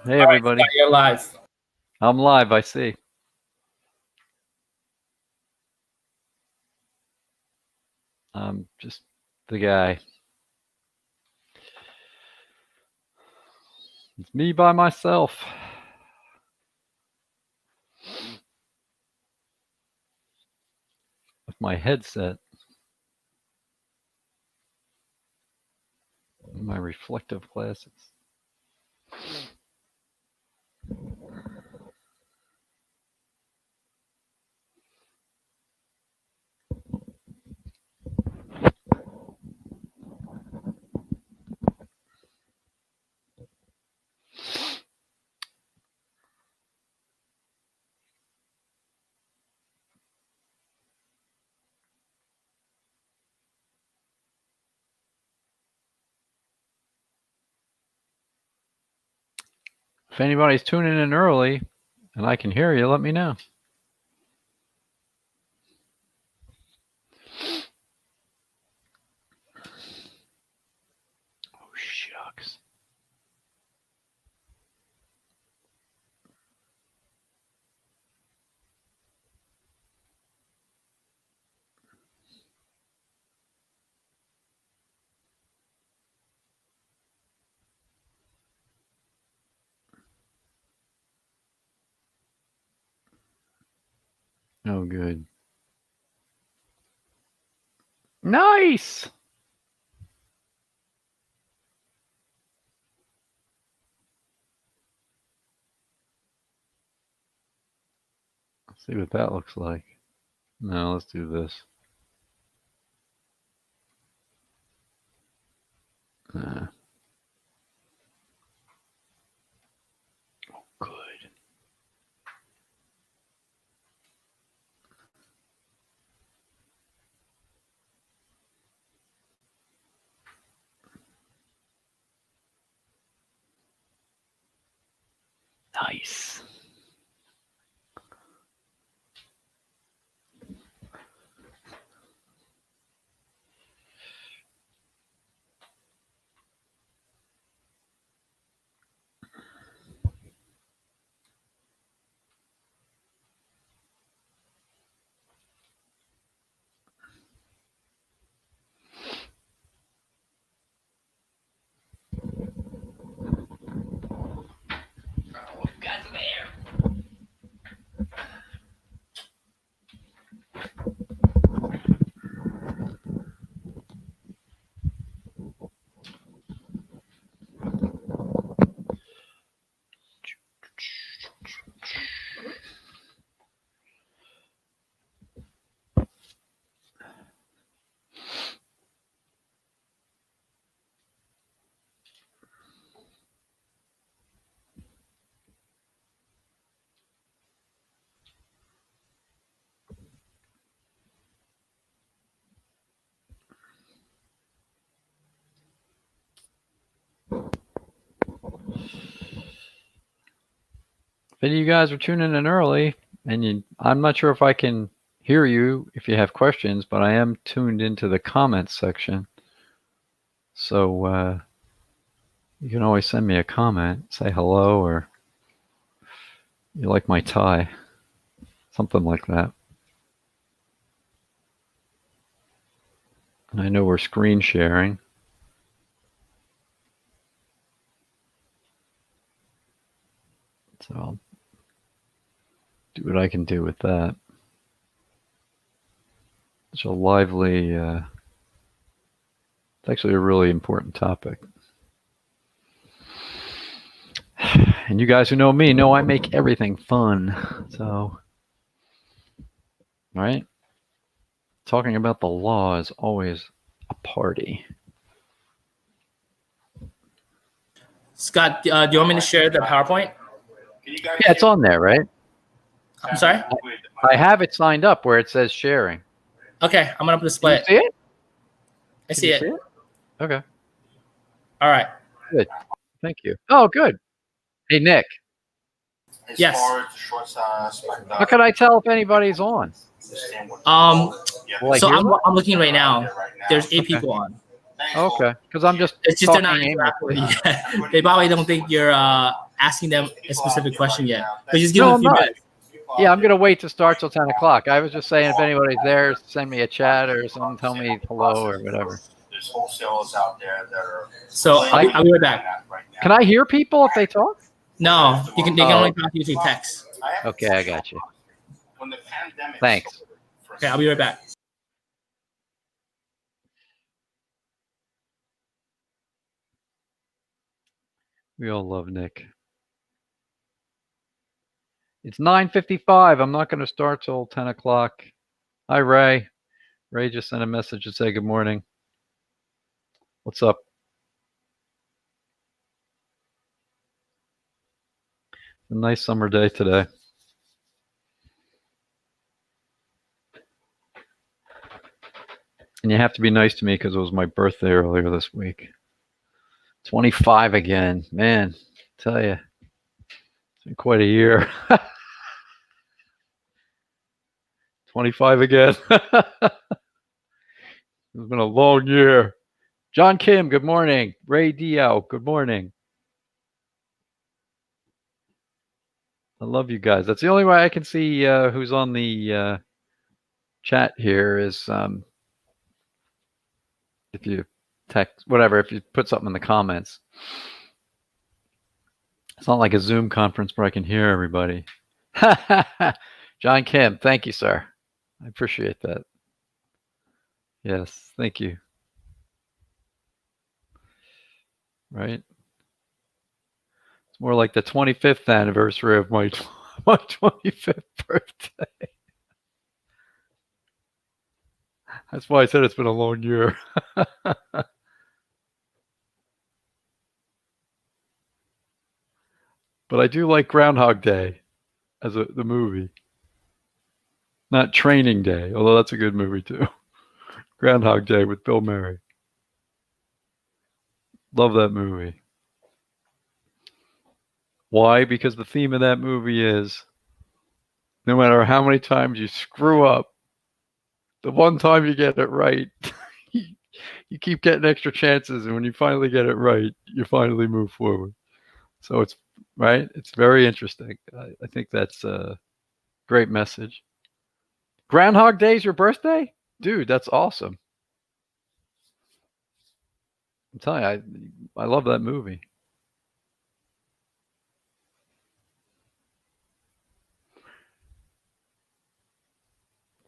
Hey, everybody. Scott, you're live. I'm live, I see. I'm just the guy. It's me by myself. With my headset. And my reflective glasses. If anybody's tuning in early and I can hear you, let me know. Oh, shucks. Oh, good. Nice! Let's see what that looks like. No, let's do this. Oh, good. Nice. If any of you guys are tuning in early, and I'm not sure if I can hear you if you have questions, but I am tuned into the comments section. So you can always send me a comment, say hello, or you like my tie, something like that. And I know we're screen sharing. So I'll do what I can do with that. It's a lively, it's actually a really important topic. And you guys who know me know I make everything fun. So, right? Talking about the law is always a party. Scott, do you want me to share the PowerPoint? Yeah, it's on there, right? I'm sorry? I have it signed up where it says sharing. Okay, I'm going to display it. Can you see it? I see it. Okay. All right. Good. Thank you. Oh, good. Hey, Nick. Yes. How can I tell if anybody's on? So I'm looking right now. There's 8 people on. Okay, because I'm just. It's just they're not interacting with you. They probably don't think you're asking them a specific question yet. But just give them a few minutes. Yeah, I'm gonna wait to start till 10 o'clock. I was just saying, if anybody's there, send me a chat or something, tell me hello or whatever. There's wholesalers out there that are. So I'll be right back. Can I hear people if they talk? No, they can only talk to you through text. Okay, I got you. When the pandemic. Thanks. Okay, I'll be right back. We all love Nick. It's 9:55. I'm not going to start till 10 o'clock. Hi, Ray. Ray just sent a message to say good morning. What's up? A nice summer day today. And you have to be nice to me because it was my birthday earlier this week. 25 again. Man, I tell you, it's been quite a year. 25 again. It's been a long year. John Kim, good morning. Ray Diao, good morning. I love you guys. That's the only way I can see who's on the chat here is if you text, whatever, if you put something in the comments. It's not like a Zoom conference where I can hear everybody. John Kim, thank you, sir. I appreciate that. Yes, thank you. Right? It's more like the 25th anniversary of my 25th birthday. That's why I said it's been a long year. But I do like Groundhog Day as the movie. Not Training Day, although that's a good movie too. Groundhog Day with Bill Murray. Love that movie. Why? Because the theme of that movie is no matter how many times you screw up, the one time you get it right, you keep getting extra chances. And when you finally get it right, you finally move forward. So it's right. It's very interesting. I think that's a great message. Groundhog Day is your birthday? Dude, that's awesome. I'm telling you, I love that movie.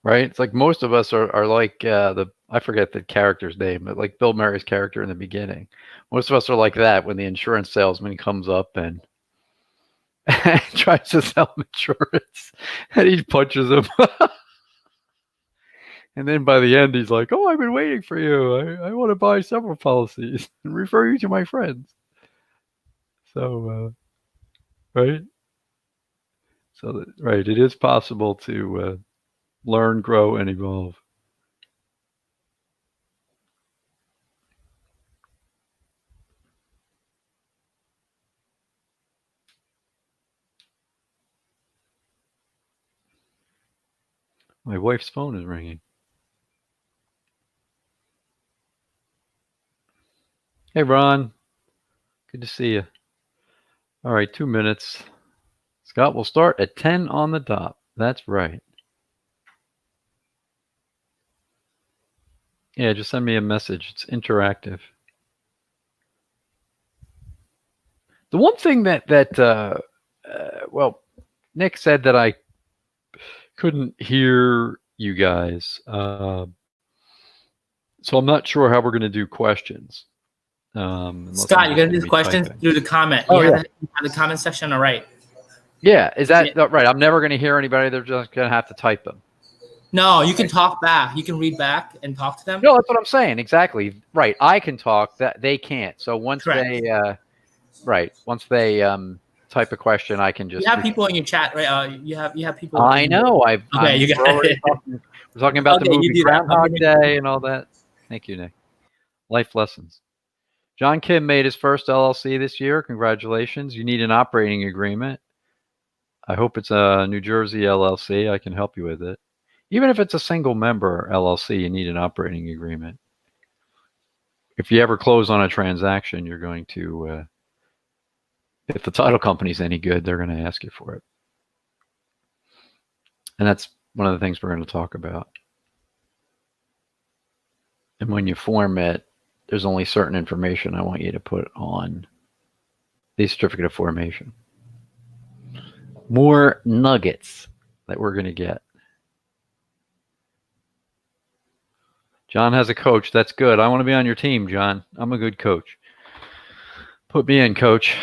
Right? It's like most of us are like I forget the character's name, but like Bill Murray's character in the beginning. Most of us are like that when the insurance salesman comes up and tries to sell insurance and he punches him. And then by the end, he's like, oh, I've been waiting for you. I want to buy several policies and refer you to my friends. So, right? So, right, it is possible to learn, grow, and evolve. My wife's phone is ringing. Hey, Ron. Good to see you. All right, 2 minutes. Scott will start at 10 on the dot. That's right. Yeah, just send me a message. It's interactive. The one thing that well, Nick said that I couldn't hear you guys. So I'm not sure how we're going to do questions. Scott, you're going to do questions through the comment. Oh, you yeah. have the comment section on the right. Yeah, is that right? I'm never going to hear anybody. They're just going to have to type them. No, you can talk back. You can read back and talk to them. No, that's what I'm saying. Exactly. Right. I can talk. That they can't. So once Correct. they once they type a question, I can just. You have people in your chat, right? You have people. I know. You got it. We're talking about the movie Groundhog Day and all that. Thank you, Nick. Life lessons. John Kim made his first LLC this year. Congratulations. You need an operating agreement. I hope it's a New Jersey LLC. I can help you with it. Even if it's a single member LLC, you need an operating agreement. If you ever close on a transaction, you're going to If the title company's any good, they're going to ask you for it. And that's one of the things we're going to talk about. And when you form it, there's only certain information I want you to put on the certificate of formation. More nuggets that we're going to get. John has a coach. That's good. I want to be on your team, John. I'm a good coach. Put me in, coach.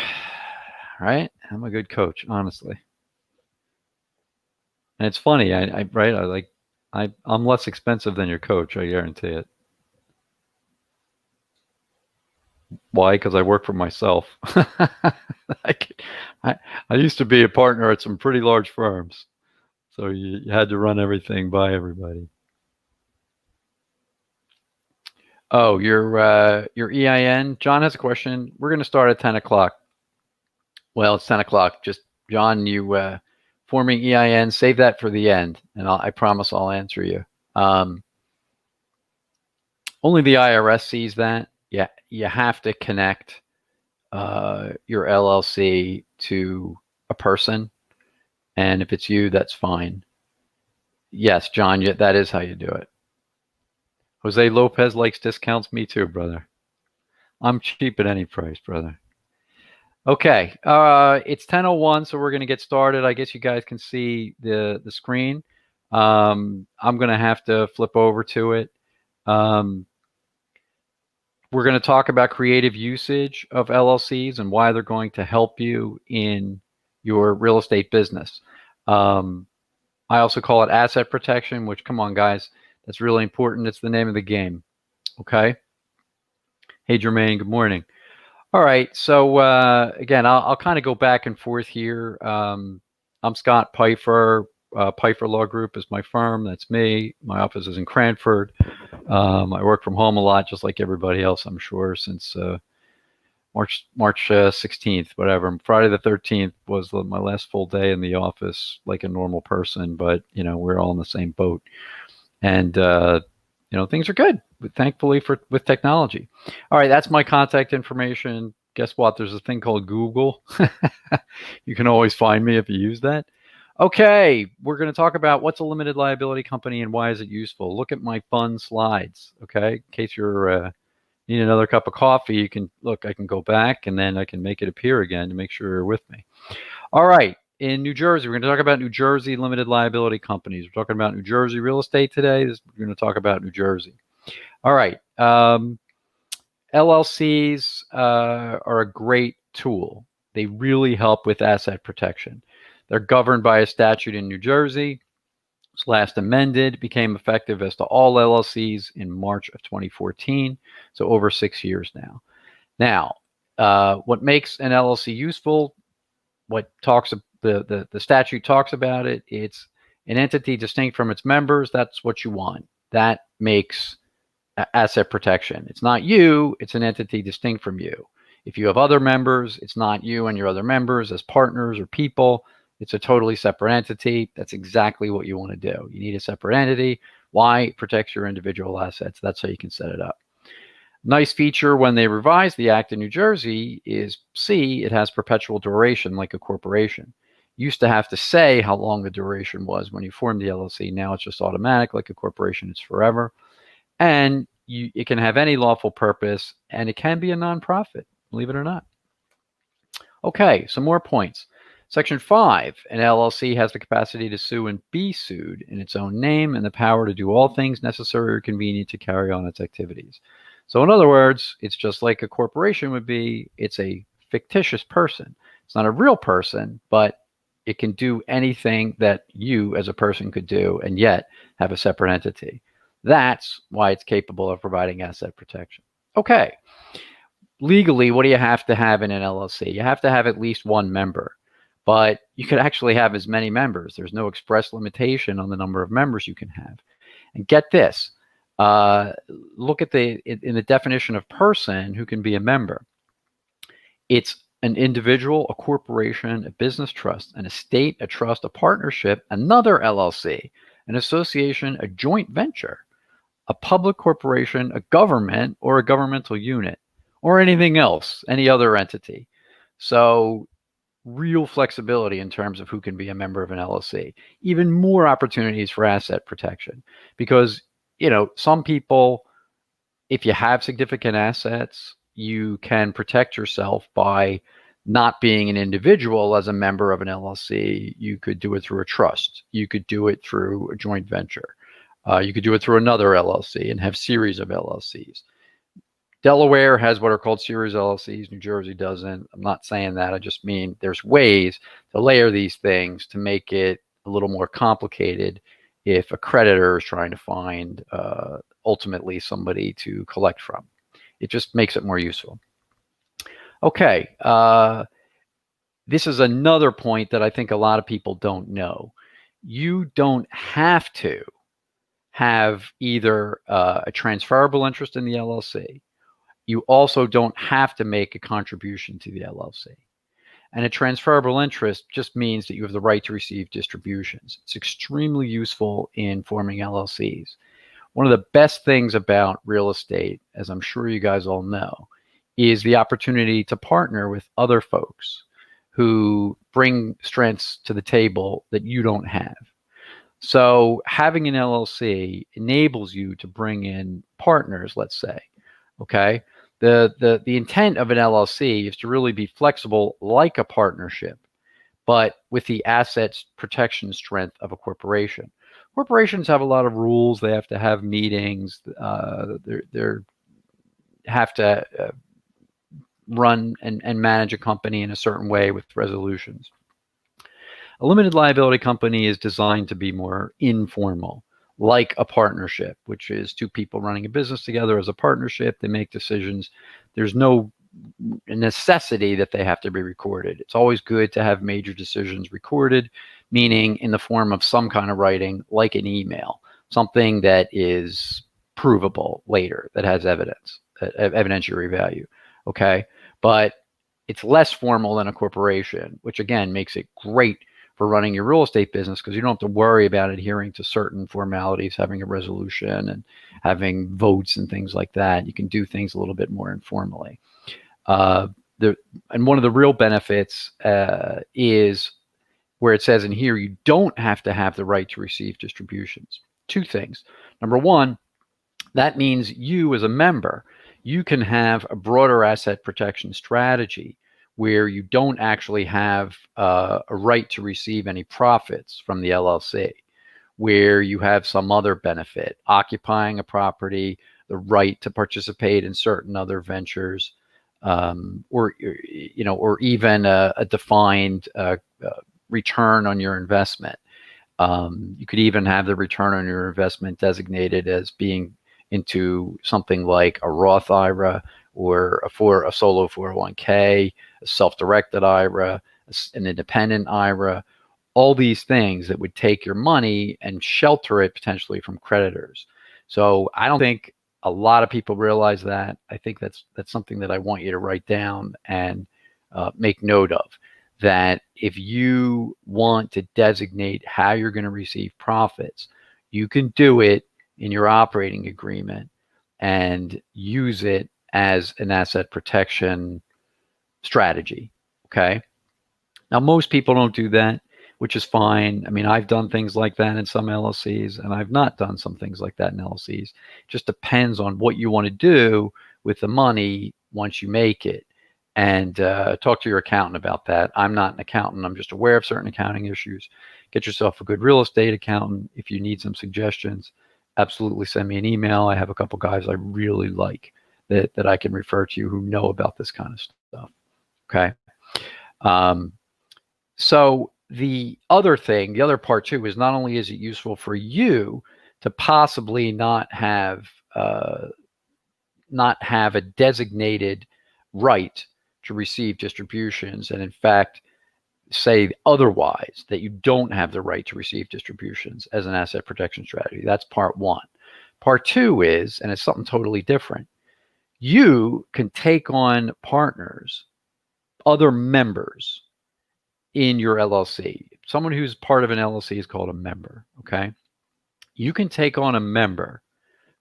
Right? I'm a good coach, honestly. And it's funny, I'm less expensive than your coach, I guarantee it. Why? Because I work for myself. I used to be a partner at some pretty large firms, so you had to run everything by everybody. Oh, your EIN. John has a question. We're going to start at 10 o'clock. Well, it's 10 o'clock. Just, John, you forming EIN, save that for the end, and I promise I'll answer you. Only the IRS sees that. Yeah, you have to connect your LLC to a person, and if it's you, that's fine. Yes, John, that is how you do it. Jose Lopez likes discounts. Me too, brother. I'm cheap at any price, brother. Okay, it's 10:01, so we're going to get started. I guess you guys can see the screen. I'm going to have to flip over to it. We're going to talk about creative usage of LLCs and why they're going to help you in your real estate business. I also call it asset protection, which, come on, guys, that's really important. It's the name of the game. Okay. Hey, Jermaine, good morning. All right. So again, I'll kind of go back and forth here. I'm Scott Pyfer. Pyfer Law Group is my firm. That's me. My office is in Cranford. I work from home a lot, just like everybody else, I'm sure, since March 16th, whatever. Friday the 13th was my last full day in the office, like a normal person. But we're all in the same boat, and things are good, thankfully, with technology. All right, that's my contact information. Guess what? There's a thing called Google. You can always find me if you use that. Okay, we're going to talk about what's a limited liability company and why is it useful. Look at my fun slides, okay? In case you're need another cup of coffee, you can look. I can go back and then I can make it appear again to make sure you're with me. All right. In New Jersey, we're going to talk about New Jersey limited liability companies. We're talking about New Jersey real estate today. We're going to talk about New Jersey. All right. LLCs are a great tool. They really help with asset protection. They're governed by a statute in New Jersey. It's last amended, became effective as to all LLCs in March of 2014, so over 6 years now. Now, what makes an LLC useful? What talks the statute talks about it? It's an entity distinct from its members. That's what you want. That makes asset protection. It's not you. It's an entity distinct from you. If you have other members, it's not you and your other members as partners or people. It's a totally separate entity. That's exactly what you want to do. You need a separate entity. Why? It protects your individual assets. That's how you can set it up. Nice feature when they revised the act in New Jersey is it has perpetual duration like a corporation. Used to have to say how long the duration was when you formed the LLC. Now it's just automatic. Like a corporation, it's forever. And it can have any lawful purpose, and it can be a nonprofit, believe it or not. Okay, some more points. Section 5, an LLC has the capacity to sue and be sued in its own name and the power to do all things necessary or convenient to carry on its activities. So in other words, it's just like a corporation would be. It's a fictitious person. It's not a real person, but it can do anything that you as a person could do and yet have a separate entity. That's why it's capable of providing asset protection. Okay. Legally, what do you have to have in an LLC? You have to have at least one member, but you could actually have as many members. There's no express limitation on the number of members you can have. And get this, look at in the definition of person who can be a member. It's an individual, a corporation, a business trust, an estate, a trust, a partnership, another LLC, an association, a joint venture, a public corporation, a government, or a governmental unit, or anything else, any other entity. So real flexibility in terms of who can be a member of an LLC, even more opportunities for asset protection. Because, some people, if you have significant assets, you can protect yourself by not being an individual as a member of an LLC. You could do it through a trust. You could do it through a joint venture. You could do it through another LLC and have series of LLCs. Delaware has what are called series LLCs. New Jersey doesn't. I'm not saying that. I just mean there's ways to layer these things to make it a little more complicated if a creditor is trying to find ultimately somebody to collect from. It just makes it more useful. Okay. This is another point that I think a lot of people don't know. You don't have to have either a transferable interest in the LLC. You also don't have to make a contribution to the LLC. And a transferable interest just means that you have the right to receive distributions. It's extremely useful in forming LLCs. One of the best things about real estate, as I'm sure you guys all know, is the opportunity to partner with other folks who bring strengths to the table that you don't have. So having an LLC enables you to bring in partners, let's say, okay? The intent of an LLC is to really be flexible like a partnership, but with the assets protection strength of a corporation. Corporations have a lot of rules. They have to have meetings. They have to run and manage a company in a certain way with resolutions. A limited liability company is designed to be more informal, like a partnership, which is two people running a business together as a partnership. They make decisions. There's no necessity that they have to be recorded. It's always good to have major decisions recorded, meaning in the form of some kind of writing, like an email, something that is provable later, that has evidence, evidentiary value. Okay. But it's less formal than a corporation, which again makes it great for running your real estate business because you don't have to worry about adhering to certain formalities, having a resolution and having votes and things like that. You can do things a little bit more informally. And one of the real benefits is where it says in here, you don't have to have the right to receive distributions. Two things. Number one, that means you as a member, you can have a broader asset protection strategy where you don't actually have a right to receive any profits from the LLC, where you have some other benefit, occupying a property, the right to participate in certain other ventures, or even a defined return on your investment. You could even have the return on your investment designated as being into something like a Roth IRA or a solo 401k, a self-directed IRA, an independent IRA, all these things that would take your money and shelter it potentially from creditors. So I don't think a lot of people realize that. I think that's something that I want you to write down and make note of, that if you want to designate how you're going to receive profits, you can do it in your operating agreement and use it as an asset protection strategy. Okay. Now, most people don't do that, which is fine. I mean, I've done things like that in some LLCs, and I've not done some things like that in LLCs. It just depends on what you want to do with the money once you make it. And talk to your accountant about that. I'm not an accountant. I'm just aware of certain accounting issues. Get yourself a good real estate accountant. If you need some suggestions, absolutely send me an email. I have a couple guys I really like that I can refer to who know about this kind of stuff. Okay. So the other thing, the other part too, is not only is it useful for you to possibly not have a designated right to receive distributions, and in fact say otherwise, that you don't have the right to receive distributions as an asset protection strategy. That's part one. Part two is, and it's something totally different, you can take on partners, other members in your LLC. Someone who's part of an LLC is called a member, okay? You can take on a member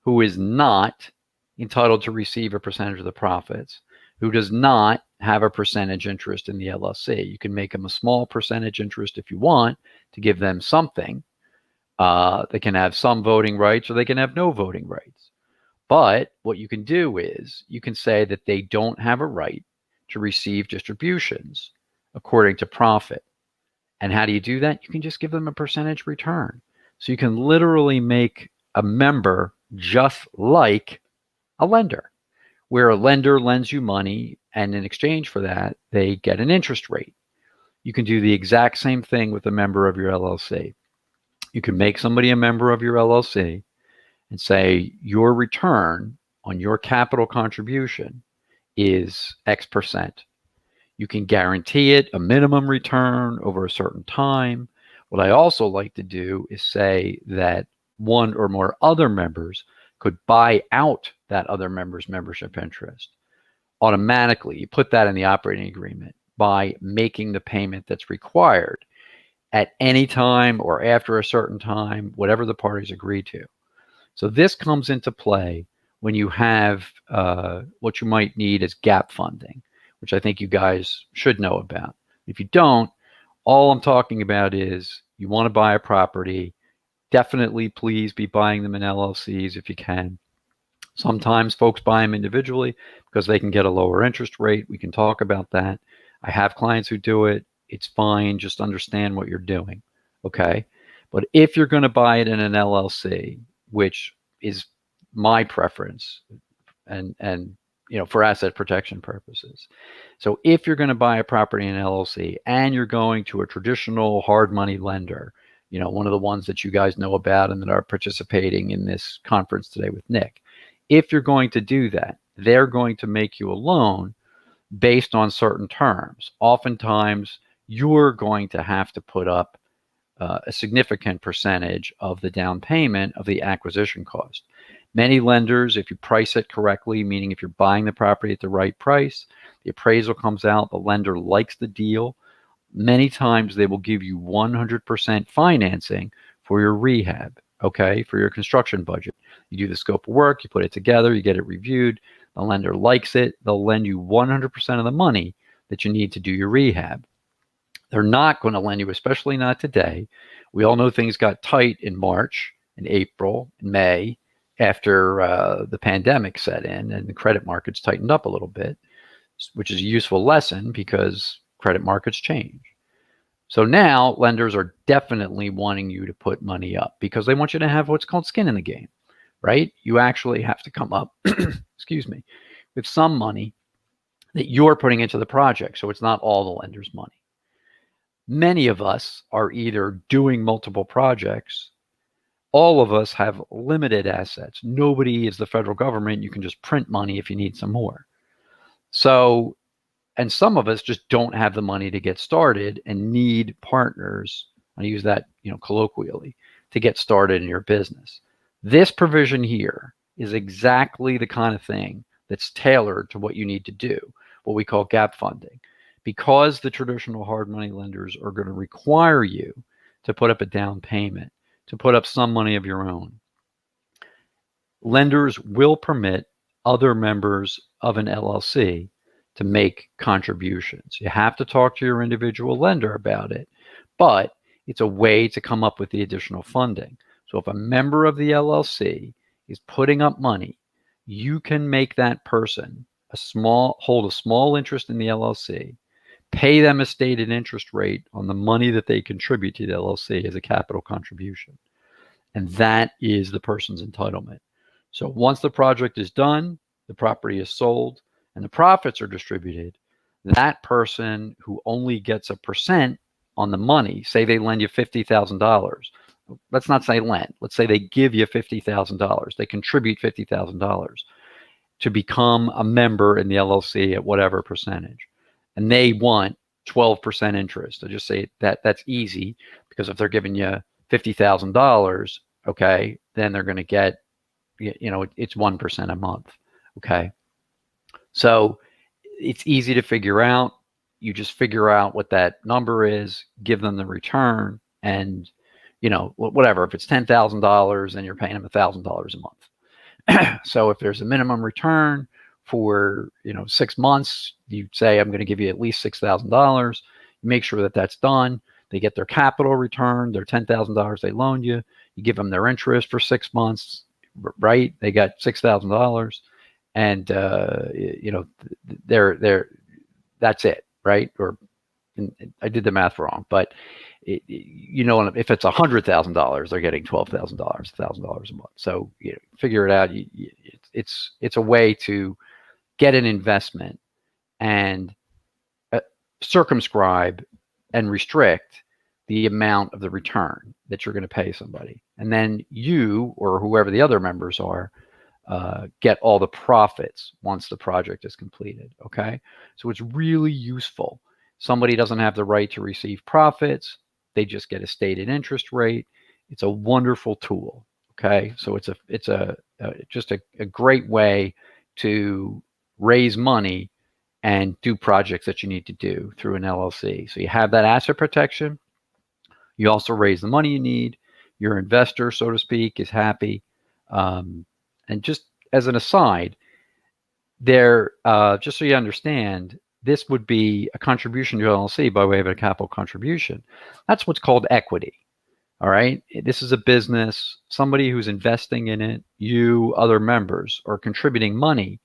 who is not entitled to receive a percentage of the profits, who does not have a percentage interest in the LLC. You can make them a small percentage interest if you want to give them something. They can have some voting rights or they can have no voting rights. But what you can do is you can say that they don't have a right to receive distributions according to profit. And how do you do that? You can just give them a percentage return. So you can literally make a member just like a lender, where a lender lends you money and in exchange for that, they get an interest rate. You can do the exact same thing with a member of your LLC. You can make somebody a member of your LLC and say your return on your capital contribution is X percent. You can guarantee it, a minimum return over a certain time. What I also like to do is say that one or more other members could buy out that other member's membership interest automatically. You put that in the operating agreement by making the payment that's required at any time or after a certain time, whatever the parties agree to. So this comes into play when you have what you might need as gap funding, which I think you guys should know about. If you don't, all I'm talking about is you want to buy a property, definitely please be buying them in LLCs if you can. Sometimes folks buy them individually because they can get a lower interest rate. We can talk about that. I have clients who do it. It's fine. Just understand what you're doing. Okay. But if you're going to buy it in an LLC, which is my preference and for asset protection purposes. So if you're going to buy a property in an LLC and you're going to a traditional hard money lender, one of the ones that you guys know about and that are participating in this conference today with Nick, if you're going to do that, they're going to make you a loan based on certain terms. Oftentimes, you're going to have to put up a significant percentage of the down payment of the acquisition cost. Many lenders, if you price it correctly, meaning if you're buying the property at the right price, the appraisal comes out, the lender likes the deal, many times they will give you 100% financing for your rehab, okay, for your construction budget. You do the scope of work, you put it together, you get it reviewed, the lender likes it, they'll lend you 100% of the money that you need to do your rehab. They're not going to lend you, especially not today. We all know things got tight in March, in April, in May, after the pandemic set in and the credit markets tightened up a little bit, which is a useful lesson because credit markets change. So now lenders are definitely wanting you to put money up because they want you to have what's called skin in the game, right? You actually have to come up, excuse me, with some money that you're putting into the project. So it's not all the lender's money. Many of us are either doing multiple projects. All of us have limited assets. Nobody is the federal government. You can just print money if you need some more. So, and some of us just don't have the money to get started and need partners. I use that, colloquially, to get started in your business. This provision here is exactly the kind of thing that's tailored to what you need to do, what we call gap funding. Because the traditional hard money lenders are going to require you to put up a down payment, to put up some money of your own, lenders will permit other members of an LLC to make contributions. You have to talk to your individual lender about it, but it's a way to come up with the additional funding. So if a member of the LLC is putting up money, you can make that person hold a small interest in the LLC, pay them a stated interest rate on the money that they contribute to the LLC as a capital contribution. And that is the person's entitlement. So once the project is done, the property is sold, and the profits are distributed, that person who only gets a percent on the money, say they lend you $50,000. Let's not say lend. Let's say they give you $50,000. They contribute $50,000 to become a member in the LLC at whatever percentage. And they want 12% interest. I just say that's easy because if they're giving you $50,000, okay, then they're going to get, it's 1% a month. Okay. So it's easy to figure out. You just figure out what that number is, give them the return, and, whatever. If it's $10,000, then you're paying them $1,000 a month. So if there's a minimum return for 6 months. You say, I'm going to give you at least $6,000. Make sure that that's done. They get their capital returned, their $10,000 they loaned you. You give them their interest for 6 months, right? They got $6,000, and they're that's it, right? Or I did the math wrong, but if it's $100,000, they're getting $12,000, $1,000 a month. So figure it out. It's a way to get an investment and circumscribe and restrict the amount of the return that you're going to pay somebody, and then you or whoever the other members are get all the profits once the project is completed. Okay, so it's really useful. Somebody doesn't have the right to receive profits; they just get a stated interest rate. It's a wonderful tool. Okay, so it's just a great way to raise money and do projects that you need to do through an LLC. So you have that asset protection. You also raise the money you need. Your investor, so to speak, is happy. And just as an aside, just so you understand, this would be a contribution to LLC by way of a capital contribution. That's what's called equity. All right. This is a business. Somebody who's investing in it, you, other members, are contributing money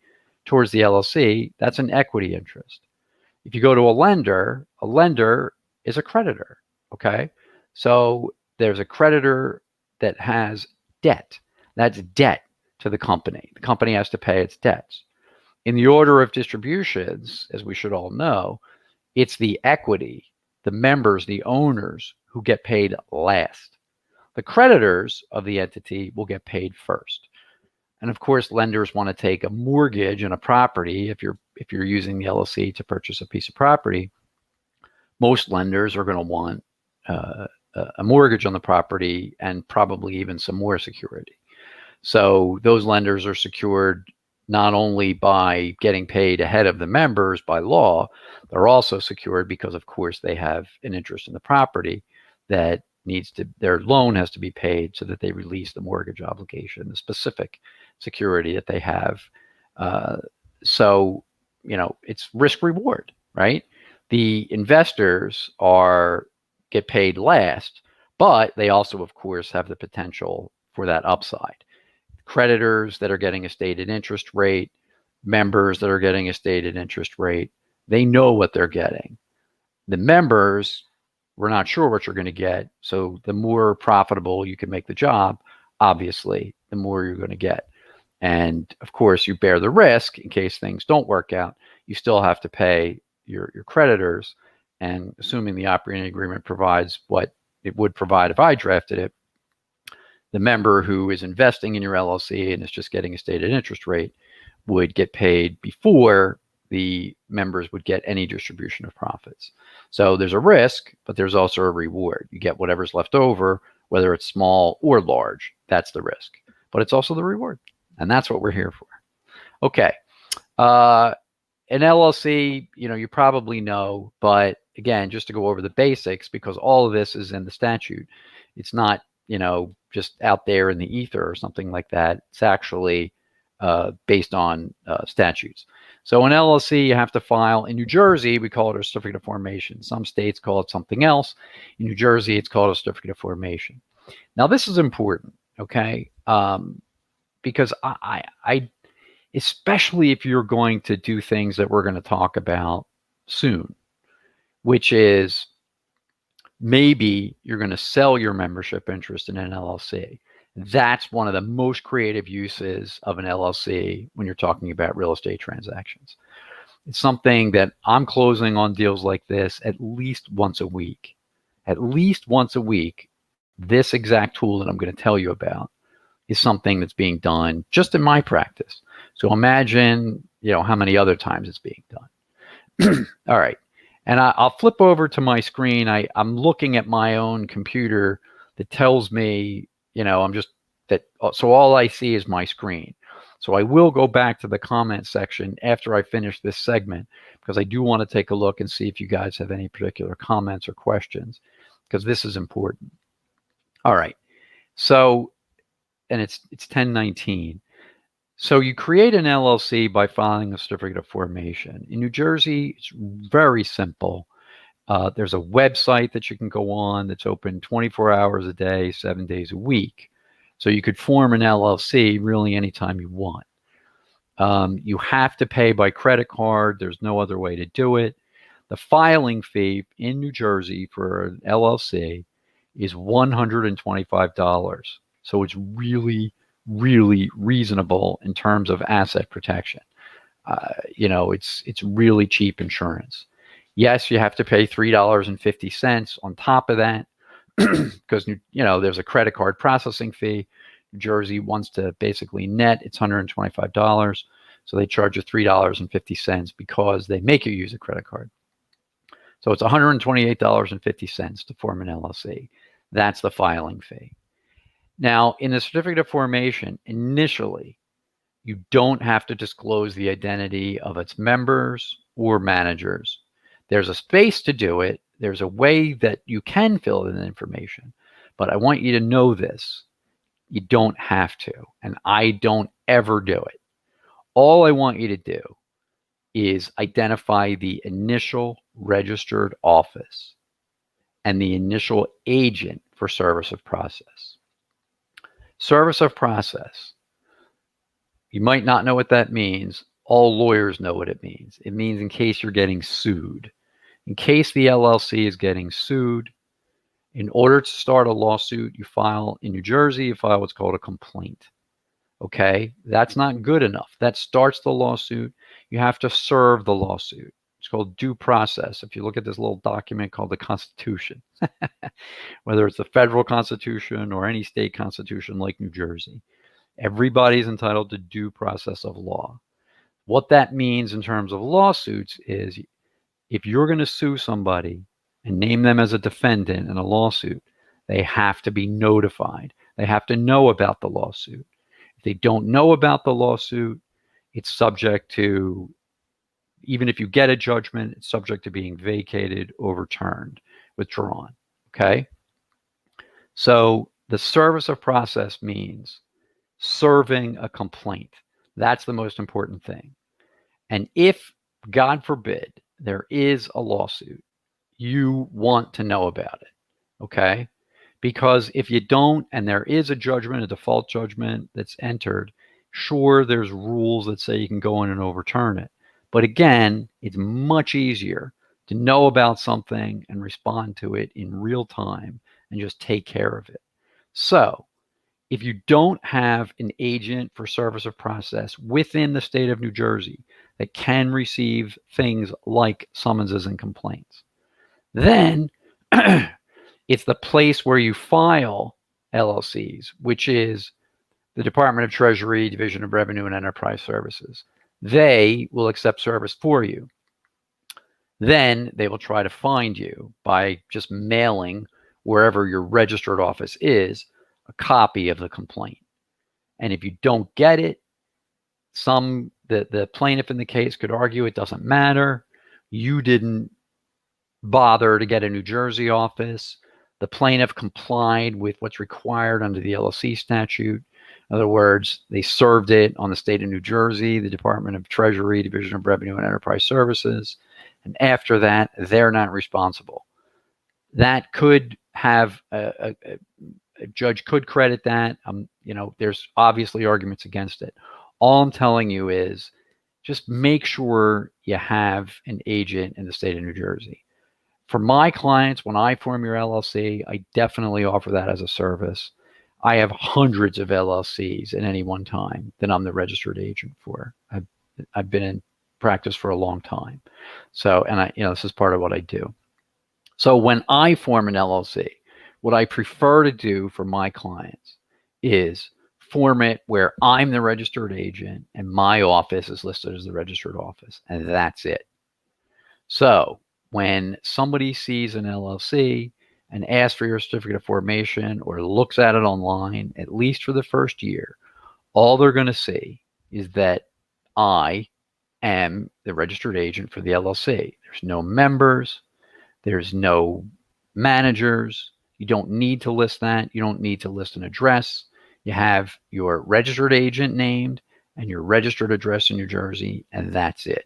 towards the LLC. That's an equity interest. If you go to a lender is a creditor. Okay. So there's a creditor that has debt. That's debt to the company. The company has to pay its debts. In the order of distributions, as we should all know, it's the equity, the members, the owners who get paid last. The creditors of the entity will get paid first. And of course, lenders want to take a mortgage on a property. If you're using the LLC to purchase a piece of property, most lenders are going to want a mortgage on the property and probably even some more security. So those lenders are secured not only by getting paid ahead of the members by law, they're also secured because, of course, they have an interest in the property that their loan has to be paid so that they release the mortgage obligation, the specific security that they have. So it's risk reward, right? The investors get paid last, but they also, of course, have the potential for that upside. Creditors that are getting a stated interest rate, members that are getting a stated interest rate, they know what they're getting. The members, we're not sure what you're going to get. So the more profitable you can make the job, obviously, the more you're going to get. And of course, you bear the risk in case things don't work out. You still have to pay your creditors. And assuming the operating agreement provides what it would provide if I drafted it, the member who is investing in your LLC and is just getting a stated interest rate would get paid before the members would get any distribution of profits. So there's a risk, but there's also a reward. You get whatever's left over, whether it's small or large. That's the risk, but it's also the reward. And that's what we're here for. Okay. An LLC, you probably know, but again, just to go over the basics, because all of this is in the statute. It's not, just out there in the ether or something like that. It's actually based on statutes. So an LLC, you have to file. In New Jersey, we call it a certificate of formation. Some states call it something else. In New Jersey, it's called a certificate of formation. Now, this is important, okay? Because I especially if you're going to do things that we're going to talk about soon, which is maybe you're going to sell your membership interest in an LLC. That's one of the most creative uses of an LLC when you're talking about real estate transactions. It's something that I'm closing on deals like this at least once a week. At least once a week, this exact tool that I'm going to tell you about is something that's being done just in my practice. So imagine, how many other times it's being done. All right. And I'll flip over to my screen. I'm looking at my own computer that tells me, so all I see is my screen. So I will go back to the comment section after I finish this segment, because I do want to take a look and see if you guys have any particular comments or questions, because this is important. All right. So, and it's 10:19. So you create an LLC by filing a certificate of formation. In New Jersey, it's very simple. There's a website that you can go on that's open 24 hours a day, 7 days a week. So you could form an LLC really anytime you want. You have to pay by credit card. There's no other way to do it. The filing fee in New Jersey for an LLC is $125. So it's really, really reasonable in terms of asset protection. It's really cheap insurance. Yes, you have to pay $3.50 on top of that because there's a credit card processing fee. New Jersey wants to basically net it's $125, so they charge you $3.50 because they make you use a credit card. So it's $128.50 to form an LLC. That's the filing fee. Now, in the certificate of formation, initially, you don't have to disclose the identity of its members or managers. There's a space to do it. There's a way that you can fill in information, but I want you to know this. You don't have to, and I don't ever do it. All I want you to do is identify the initial registered office and the initial agent for service of process. Service of process. You might not know what that means. All lawyers know what it means. It means in case you're getting sued. In case the LLC is getting sued, in order to start a lawsuit, you file in New Jersey, you file what's called a complaint. Okay, that's not good enough. That starts the lawsuit. You have to serve the lawsuit. It's called due process. If you look at this little document called the Constitution, whether it's the federal Constitution or any state constitution like New Jersey, everybody's entitled to due process of law. What that means in terms of lawsuits is if you're going to sue somebody and name them as a defendant in a lawsuit, they have to be notified. They have to know about the lawsuit. If they don't know about the lawsuit, it's subject to, even if you get a judgment, it's subject to being vacated, overturned, withdrawn. Okay? So the service of process means serving a complaint. That's the most important thing. And if, God forbid, there is a lawsuit, you want to know about it. Okay? Because if you don't, and there is a judgment, a default judgment that's entered, sure, there's rules that say you can go in and overturn it. But again, it's much easier to know about something and respond to it in real time and just take care of it. So if you don't have an agent for service of process within the state of New Jersey that can receive things like summonses and complaints, then it's the place where you file LLCs, which is the Department of Treasury, Division of Revenue and Enterprise Services. They will accept service for you. Then they will try to find you by just mailing wherever your registered office is a copy of the complaint. And if you don't get it, the plaintiff in the case could argue it doesn't matter. You didn't bother to get a New Jersey office. The plaintiff complied with what's required under the LLC statute. In other words, they served it on the state of New Jersey, the Department of Treasury, Division of Revenue and Enterprise Services. And after that, they're not responsible. That could have a judge could credit that. There's obviously arguments against it. All I'm telling you is just make sure you have an agent in the state of New Jersey. For my clients, when I form your LLC, I definitely offer that as a service. I have hundreds of LLCs at any one time that I'm the registered agent for. I've been in practice for a long time. So, and this is part of what I do. So when I form an LLC, what I prefer to do for my clients is form it where I'm the registered agent and my office is listed as the registered office, and that's it. So when somebody sees an LLC and asks for your certificate of formation or looks at it online, at least for the first year, all they're going to see is that I am the registered agent for the LLC. There's no members. There's no managers. You don't need to list that. You don't need to list an address. You have your registered agent named and your registered address in New Jersey, and that's it.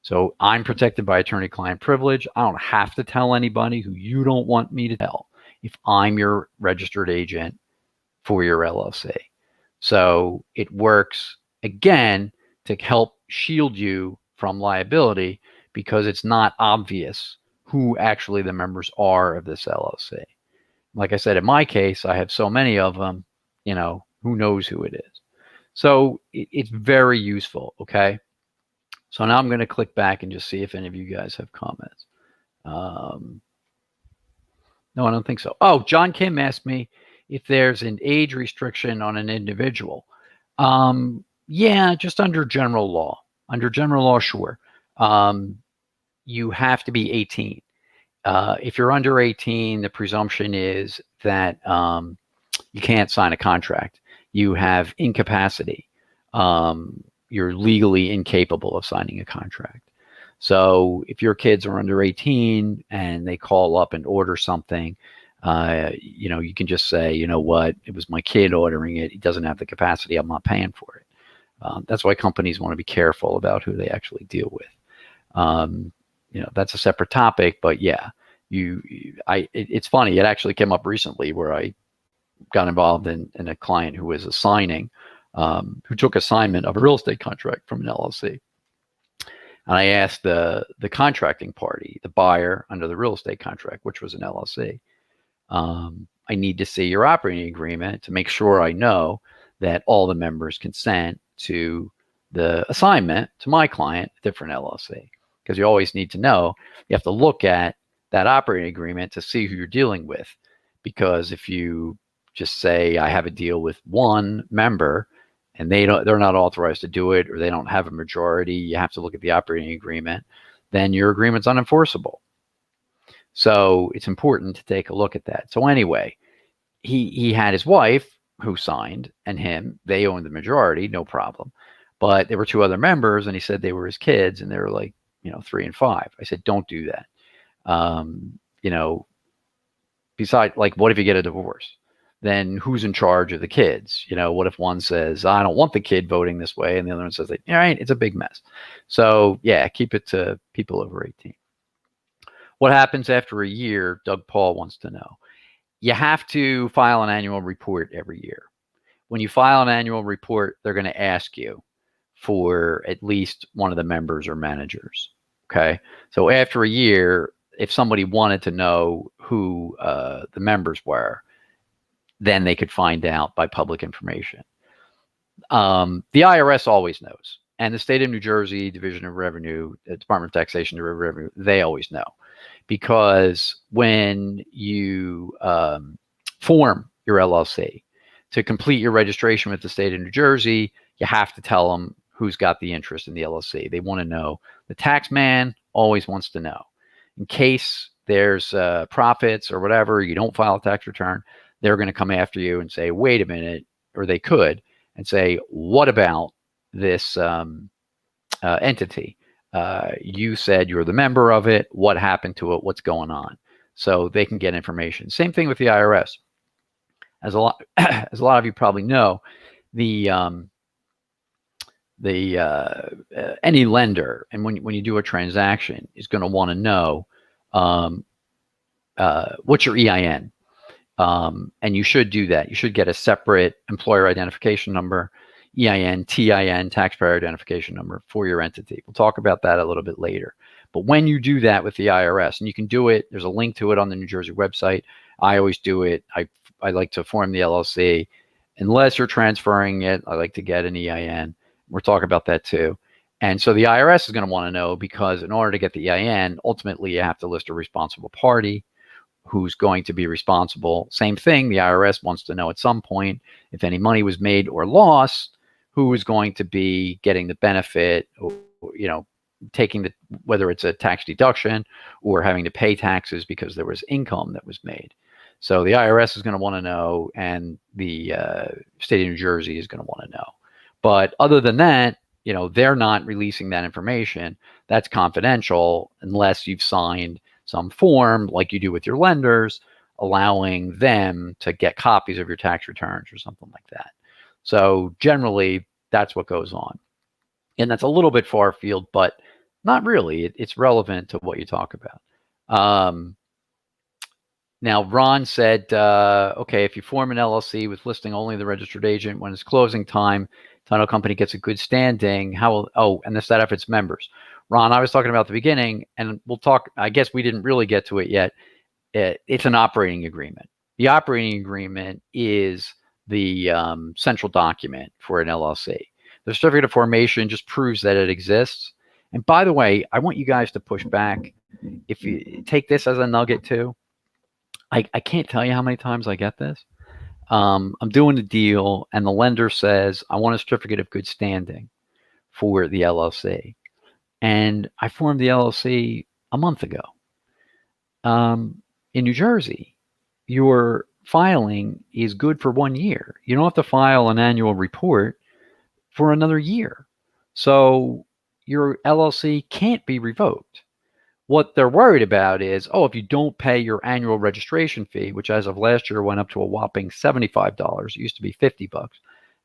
So I'm protected by attorney-client privilege. I don't have to tell anybody who you don't want me to tell if I'm your registered agent for your LLC. So it works, again, to help shield you from liability because it's not obvious who actually the members are of this LLC. Like I said, in my case, I have so many of them, who knows who it is. So it's very useful, okay? So now I'm going to click back and just see if any of you guys have comments. No, I don't think so. Oh, John Kim asked me if there's an age restriction on an individual. Yeah, just under general law. Under general law, sure. You have to be 18. If you're under 18, the presumption is that you can't sign a contract. You have incapacity. You're legally incapable of signing a contract. So if your kids are under 18 and they call up and order something, you can just say, you know what, it was my kid ordering it. He doesn't have the capacity. I'm not paying for it. That's why companies want to be careful about who they actually deal with. That's a separate topic, but yeah, it's funny. It actually came up recently where I got involved in a client who was assigning, who took assignment of a real estate contract from an LLC. And I asked the contracting party, the buyer under the real estate contract, which was an LLC, I need to see your operating agreement to make sure I know that all the members consent to the assignment to my client, a different LLC. Because you always need to know, you have to look at that operating agreement to see who you're dealing with. Because if you just say, I have a deal with one member and they're not authorized to do it, or they don't have a majority, you have to look at the operating agreement, then your agreement's unenforceable. So it's important to take a look at that. So anyway, he had his wife who signed, and him, they owned the majority, no problem. But there were two other members, and he said they were his kids, and they were like, 3 and 5. I said, don't do that. Besides, like, what if you get a divorce? Then who's in charge of the kids? What if one says, I don't want the kid voting this way, and the other one says, all right, it's a big mess. So yeah, keep it to people over 18. What happens after a year? Doug Paul wants to know. You have to file an annual report every year. When you file an annual report, they're going to ask you for at least one of the members or managers. Okay. So after a year, if somebody wanted to know who the members were, then they could find out by public information. The IRS always knows. And the state of New Jersey Division of Revenue, Department of Taxation and Revenue, they always know. Because when you form your LLC, to complete your registration with the state of New Jersey, you have to tell them who's got the interest in the LLC. They want to know. The tax man always wants to know. In case there's profits or whatever, you don't file a tax return, they're going to come after you and say, wait a minute, or they could, and say, what about this entity? You said you're the member of it. What happened to it? What's going on? So they can get information. Same thing with the IRS. As a lot of you probably know, any lender, and when you do a transaction, is going to want to know what's your EIN, and you should do that. You should get a separate employer identification number, EIN, TIN, taxpayer identification number for your entity. We'll talk about that a little bit later. But when you do that with the IRS, and you can do it, there's a link to it on the New Jersey website. I always do it. I like to form the LLC. Unless you're transferring it, I like to get an EIN. We'll talk about that too. And so the IRS is going to want to know, because in order to get the EIN, ultimately you have to list a responsible party who's going to be responsible. Same thing, the IRS wants to know at some point if any money was made or lost, who is going to be getting the benefit, or, taking whether it's a tax deduction or having to pay taxes because there was income that was made. So the IRS is going to want to know, and the state of New Jersey is going to want to know. But other than that, they're not releasing that information. That's confidential unless you've signed some form like you do with your lenders, allowing them to get copies of your tax returns or something like that. So generally, That's what goes on. And that's a little bit far field, but not really. It's relevant to what you talk about. Now, Ron said, okay, if you form an LLC with listing only the registered agent, when it's closing time, title company gets a good standing. How will, oh, and this, that if it's members. Ron, I was talking about the beginning, and we'll talk, I guess we didn't really get to it yet. It's an operating agreement. The operating agreement is the central document for an LLC. The certificate of formation just proves that it exists. And by the way, I want you guys to push back. If you take this as a nugget too, I can't tell you how many times I get this. I'm doing a deal and the lender says, I want a certificate of good standing for the LLC. And I formed the LLC a month ago. In New Jersey, your filing is good for 1 year. You don't have to file an annual report for another year. So your LLC can't be revoked. What they're worried about is, oh, if you don't pay your annual registration fee, which as of last year went up to a whopping $75, it used to be $50.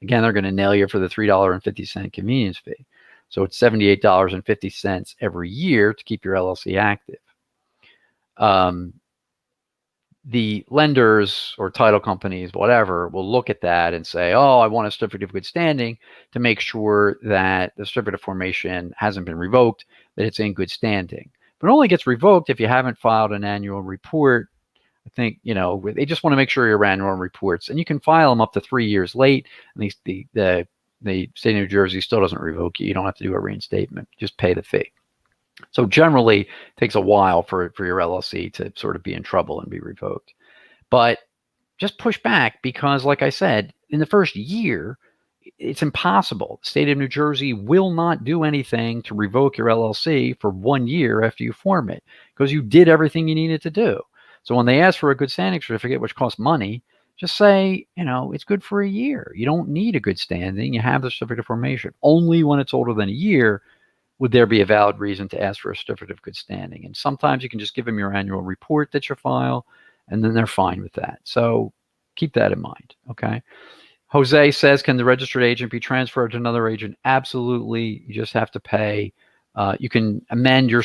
Again, they're going to nail you for the $3.50 convenience fee. So it's $78.50 every year to keep your LLC active. The lenders or title companies, whatever, will look at that and say, oh, I want a certificate of good standing to make sure that the certificate of formation hasn't been revoked, that it's in good standing. But it only gets revoked if you haven't filed an annual report. I think, you know, they just want to make sure your annual reports, and you can file them up to 3 years late. At least the state of New Jersey still doesn't revoke you. You don't have to do a reinstatement. Just pay the fee. So generally, it takes a while for your LLC to sort of be in trouble and be revoked. But just push back because, like I said, in the first year, it's impossible. The state of New Jersey will not do anything to revoke your LLC for 1 year after you form it because you did everything you needed to do. So when they ask for a good standing certificate, which costs money, just say, you know, it's good for a year. You don't need a good standing. You have the certificate of formation. Only when it's older than a year would there be a valid reason to ask for a certificate of good standing. And sometimes you can just give them your annual report that you file, and then they're fine with that. So keep that in mind, okay? Jose says, can the registered agent be transferred to another agent? Absolutely. You just have to pay. You can amend you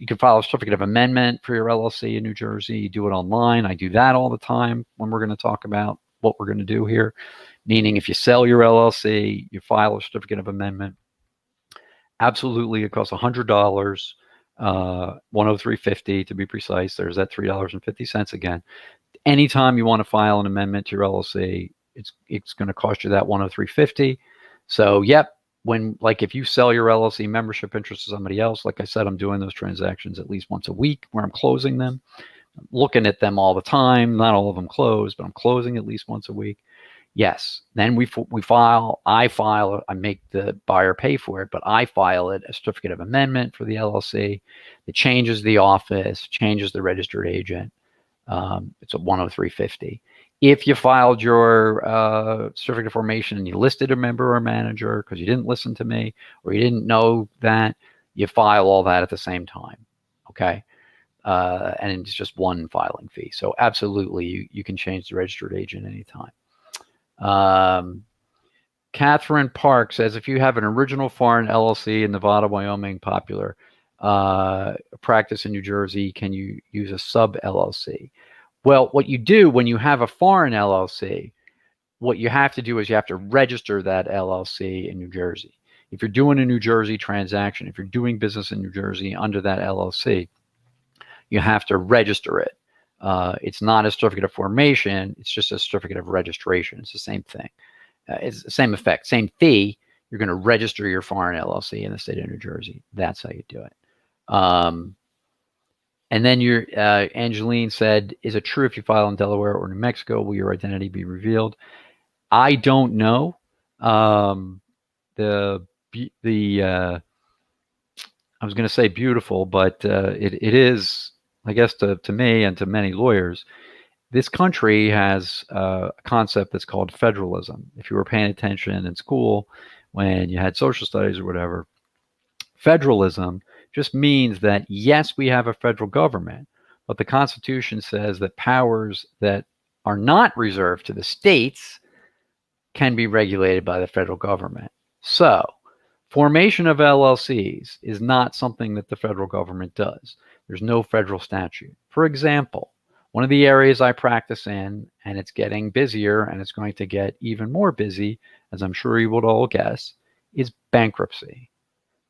can file a certificate of amendment for your LLC in New Jersey. You do it online. I do that all the time when we're going to talk about what we're going to do here. Meaning if you sell your LLC, you file a certificate of amendment. Absolutely, it costs $100, $103.50 to be precise. There's that $3.50 again. Anytime you want to file an amendment to your LLC, it's going to cost you that $103.50. So, yep, if you sell your LLC membership interest to somebody else, like I said, I'm doing those transactions at least once a week where I'm closing them. I'm looking at them all the time. Not all of them close, but I'm closing at least once a week. Yes, then I make the buyer pay for it, but I file it a certificate of amendment for the LLC. It changes the office, changes the registered agent. It's a $103.50. If you filed your certificate of formation and you listed a member or manager because you didn't listen to me or you didn't know that, you file all that at the same time, okay? And it's just one filing fee. So absolutely, you can change the registered agent anytime. Catherine Park says, if you have an original foreign LLC in Nevada, Wyoming, popular practice in New Jersey, can you use a sub LLC? Well, what you do when you have a foreign LLC, what you have to do is you have to register that LLC in New Jersey. If you're doing a New Jersey transaction, if you're doing business in New Jersey under that LLC, you have to register it. It's not a certificate of formation. It's just a certificate of registration. It's the same thing. It's the same effect, same fee. You're going to register your foreign LLC in the state of New Jersey. That's how you do it. And then Angeline said, is it true if you file in Delaware or New Mexico, will your identity be revealed? I don't know. I was going to say beautiful, but it is, I guess, to me and to many lawyers, this country has a concept that's called federalism. If you were paying attention in school when you had social studies or whatever, federalism just means that, yes, we have a federal government, but the Constitution says that powers that are not reserved to the states can be regulated by the federal government. So, formation of LLCs is not something that the federal government does. There's no federal statute. For example, one of the areas I practice in, and it's getting busier and it's going to get even more busy, as I'm sure you would all guess, is bankruptcy.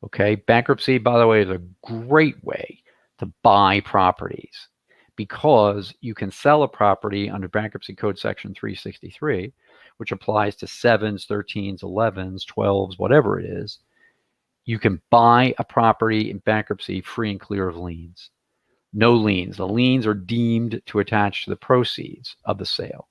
Okay, bankruptcy, by the way, is a great way to buy properties because you can sell a property under Bankruptcy Code Section 363, which applies to 7s, 13s, 11s, 12s, whatever it is. You can buy a property in bankruptcy free and clear of liens. No liens. The liens are deemed to attach to the proceeds of the sale.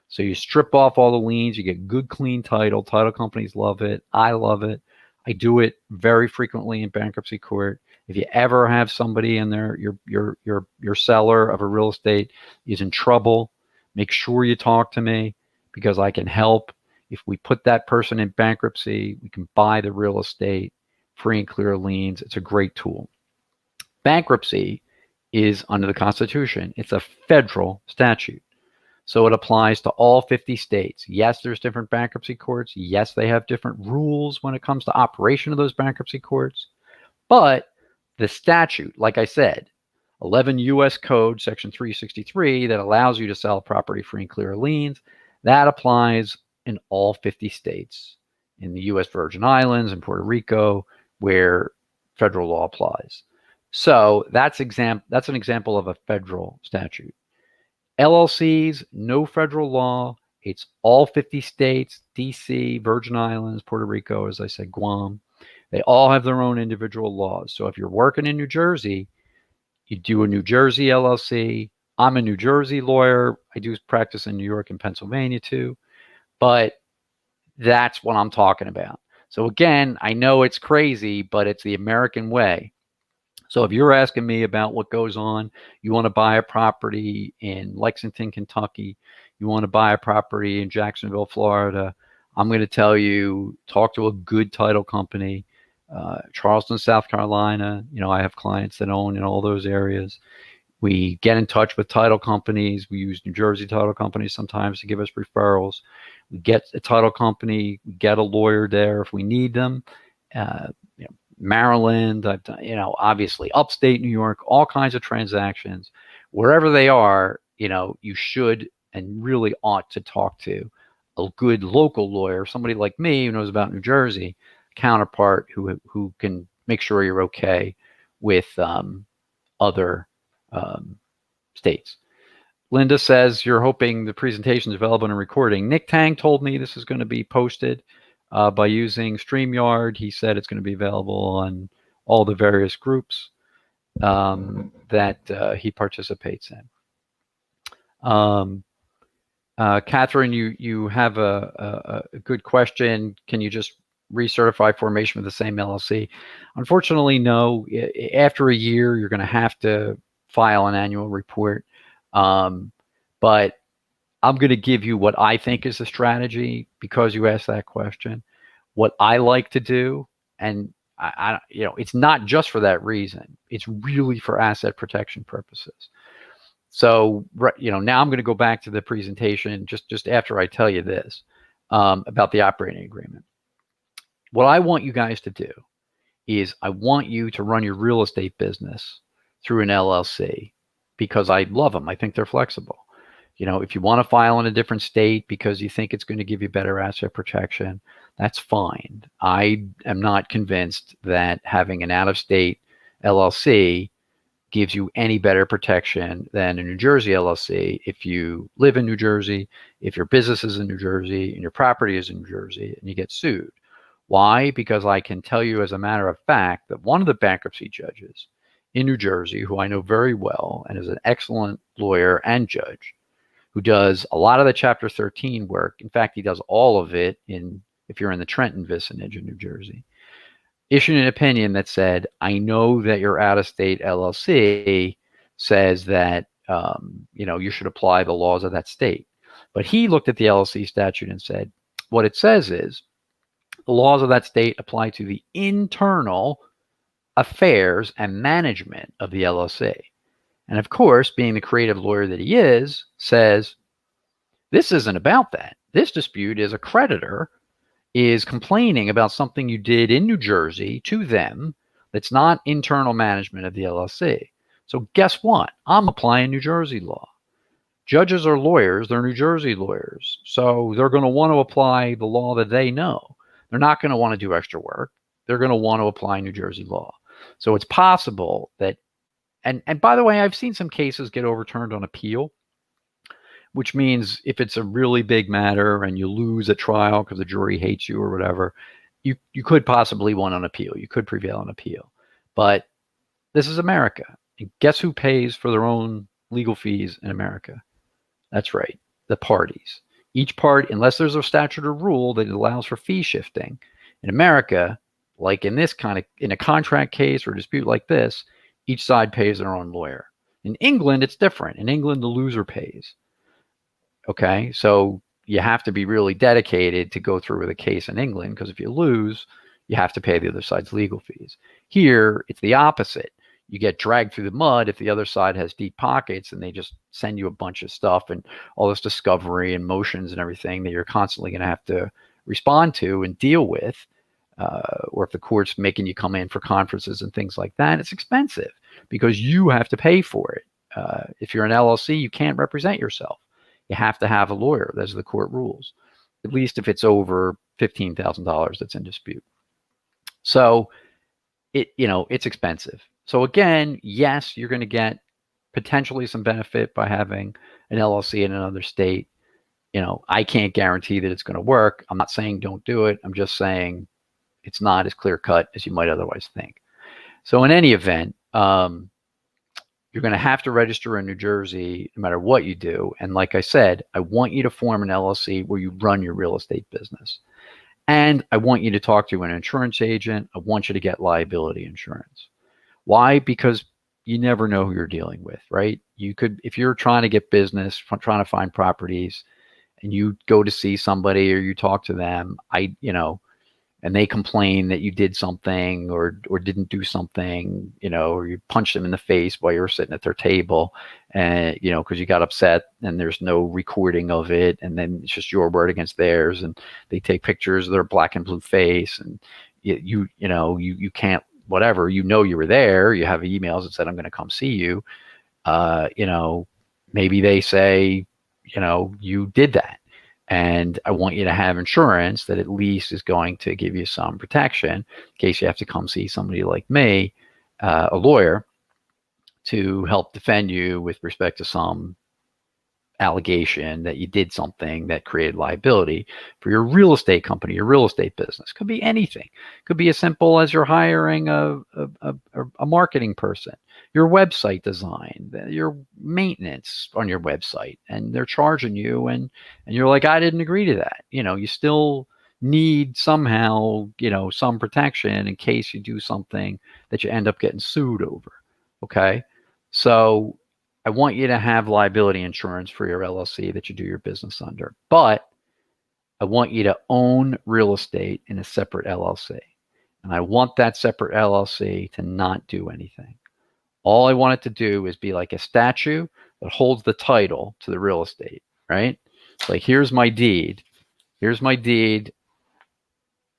So you strip off all the liens, you get good, clean title. Title companies love it. I love it. I do it very frequently in bankruptcy court. If you ever have somebody in there, your seller of a real estate is in trouble, make sure you talk to me because I can help. If we put that person in bankruptcy, we can buy the real estate free and clear of liens. It's a great tool. Bankruptcy is under the Constitution. It's a federal statute. So it applies to all 50 states. Yes, there's different bankruptcy courts. Yes, they have different rules when it comes to operation of those bankruptcy courts. But the statute, like I said, 11 U.S. Code, Section 363, that allows you to sell property free and clear of liens, that applies in all 50 states, in the U.S. Virgin Islands and Puerto Rico, where federal law applies. So that's an example of a federal statute. LLCs, no federal law. It's all 50 states, D.C., Virgin Islands, Puerto Rico, as I said, Guam. They all have their own individual laws. So if you're working in New Jersey, you do a New Jersey LLC. I'm a New Jersey lawyer. I do practice in New York and Pennsylvania too. But that's what I'm talking about. So again, I know it's crazy, but it's the American way. So if you're asking me about what goes on, you want to buy a property in Lexington, Kentucky, you want to buy a property in Jacksonville, Florida, I'm going to tell you, talk to a good title company. Charleston, South Carolina, I have clients that own in all those areas. We get in touch with title companies. We use New Jersey title companies sometimes to give us referrals. We get a title company, we get a lawyer there if we need them. Maryland, I've done, obviously upstate New York, all kinds of transactions. Wherever they are, you should and really ought to talk to a good local lawyer, somebody like me who knows about New Jersey, counterpart who can make sure you're okay with other states. Linda says you're hoping the presentation is available in a recording. Nick Tang told me this is going to be posted by using StreamYard. He said it's going to be available on all the various groups that he participates in. Catherine, you have a good question. Can you just recertify formation with the same LLC? Unfortunately, no. After a year, you're going to have to file an annual report. But I'm going to give you what I think is the strategy because you asked that question. What I like to do, and it's not just for that reason. It's really for asset protection purposes. So, now I'm going to go back to the presentation just after I tell you this about the operating agreement. What I want you guys to do is I want you to run your real estate business through an LLC because I love them. I think they're flexible. If you want to file in a different state because you think it's going to give you better asset protection, that's fine. I am not convinced that having an out-of-state LLC gives you any better protection than a New Jersey LLC if you live in New Jersey, if your business is in New Jersey, and your property is in New Jersey, and you get sued. Why? Because I can tell you as a matter of fact that one of the bankruptcy judges in New Jersey, who I know very well and is an excellent lawyer and judge, who does a lot of the Chapter 13 work. In fact, he does all of it if you're in the Trenton vicinage of New Jersey, issued an opinion that said, I know that your out-of-state LLC says that you should apply the laws of that state. But he looked at the LLC statute and said, what it says is the laws of that state apply to the internal affairs and management of the LLC. And of course, being the creative lawyer that he is, says, this isn't about that. This dispute is a creditor is complaining about something you did in New Jersey to them that's not internal management of the LLC. So guess what? I'm applying New Jersey law. Judges are lawyers. They're New Jersey lawyers. So they're going to want to apply the law that they know. They're not going to want to do extra work. They're going to want to apply New Jersey law. So it's possible that, and by the way, I've seen some cases get overturned on appeal, which means if it's a really big matter and you lose at trial because the jury hates you or whatever, you could possibly win on appeal. You could prevail on appeal. But this is America. And guess who pays for their own legal fees in America? That's right, the parties. Each part, unless there's a statute or rule that allows for fee shifting, in America, like in this kind of, in a contract case or a dispute like this, each side pays their own lawyer. In England, it's different. In England, the loser pays. Okay, so you have to be really dedicated to go through with a case in England, because if you lose, you have to pay the other side's legal fees. Here, it's the opposite. You get dragged through the mud if the other side has deep pockets and they just send you a bunch of stuff and all this discovery and motions and everything that you're constantly going to have to respond to and deal with. Or if the court's making you come in for conferences and things like that, it's expensive because you have to pay for it. If you're an LLC, you can't represent yourself. You have to have a lawyer. Those are the court rules, at least if it's over $15,000 that's in dispute. So it's expensive. So again, yes, you're going to get potentially some benefit by having an LLC in another state. I can't guarantee that it's going to work. I'm not saying don't do it. I'm just saying it's not as clear cut as you might otherwise think. So in any event, you're going to have to register in New Jersey no matter what you do. And like I said, I want you to form an LLC where you run your real estate business. And I want you to talk to an insurance agent. I want you to get liability insurance. Why? Because you never know who you're dealing with, right? You could, if you're trying to get business, trying to find properties, and you go to see somebody or you talk to them, and they complain that you did something or didn't do something, or you punched them in the face while you were sitting at their table, and because you got upset and there's no recording of it, and then it's just your word against theirs, and they take pictures of their black and blue face, and you can't, whatever, you were there, you have emails that said, I'm going to come see you. Maybe they say, you did that. And I want you to have insurance that at least is going to give you some protection in case you have to come see somebody like me, a lawyer, to help defend you with respect to some allegation that you did something that created liability for your real estate company, your real estate business. Could be anything. Could be as simple as you're hiring a marketing person, your website design, your maintenance on your website, and they're charging you, and you're like, I didn't agree to that. You still need somehow, some protection in case you do something that you end up getting sued over. Okay. So I want you to have liability insurance for your LLC that you do your business under, but I want you to own real estate in a separate LLC. And I want that separate LLC to not do anything. All I want it to do is be like a statue that holds the title to the real estate, right? It's like, here's my deed. Here's my deed.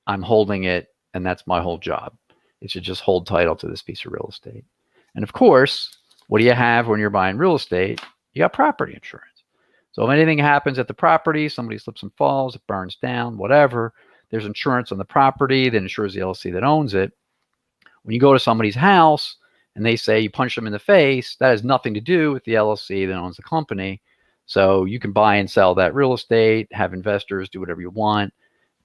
I'm holding it, and that's my whole job. It should just hold title to this piece of real estate. And of course, what do you have when you're buying real estate? You got property insurance. So if anything happens at the property, somebody slips and falls, it burns down, whatever, there's insurance on the property that insures the LLC that owns it. When you go to somebody's house and they say you punch them in the face, that has nothing to do with the LLC that owns the company. So you can buy and sell that real estate, have investors do whatever you want,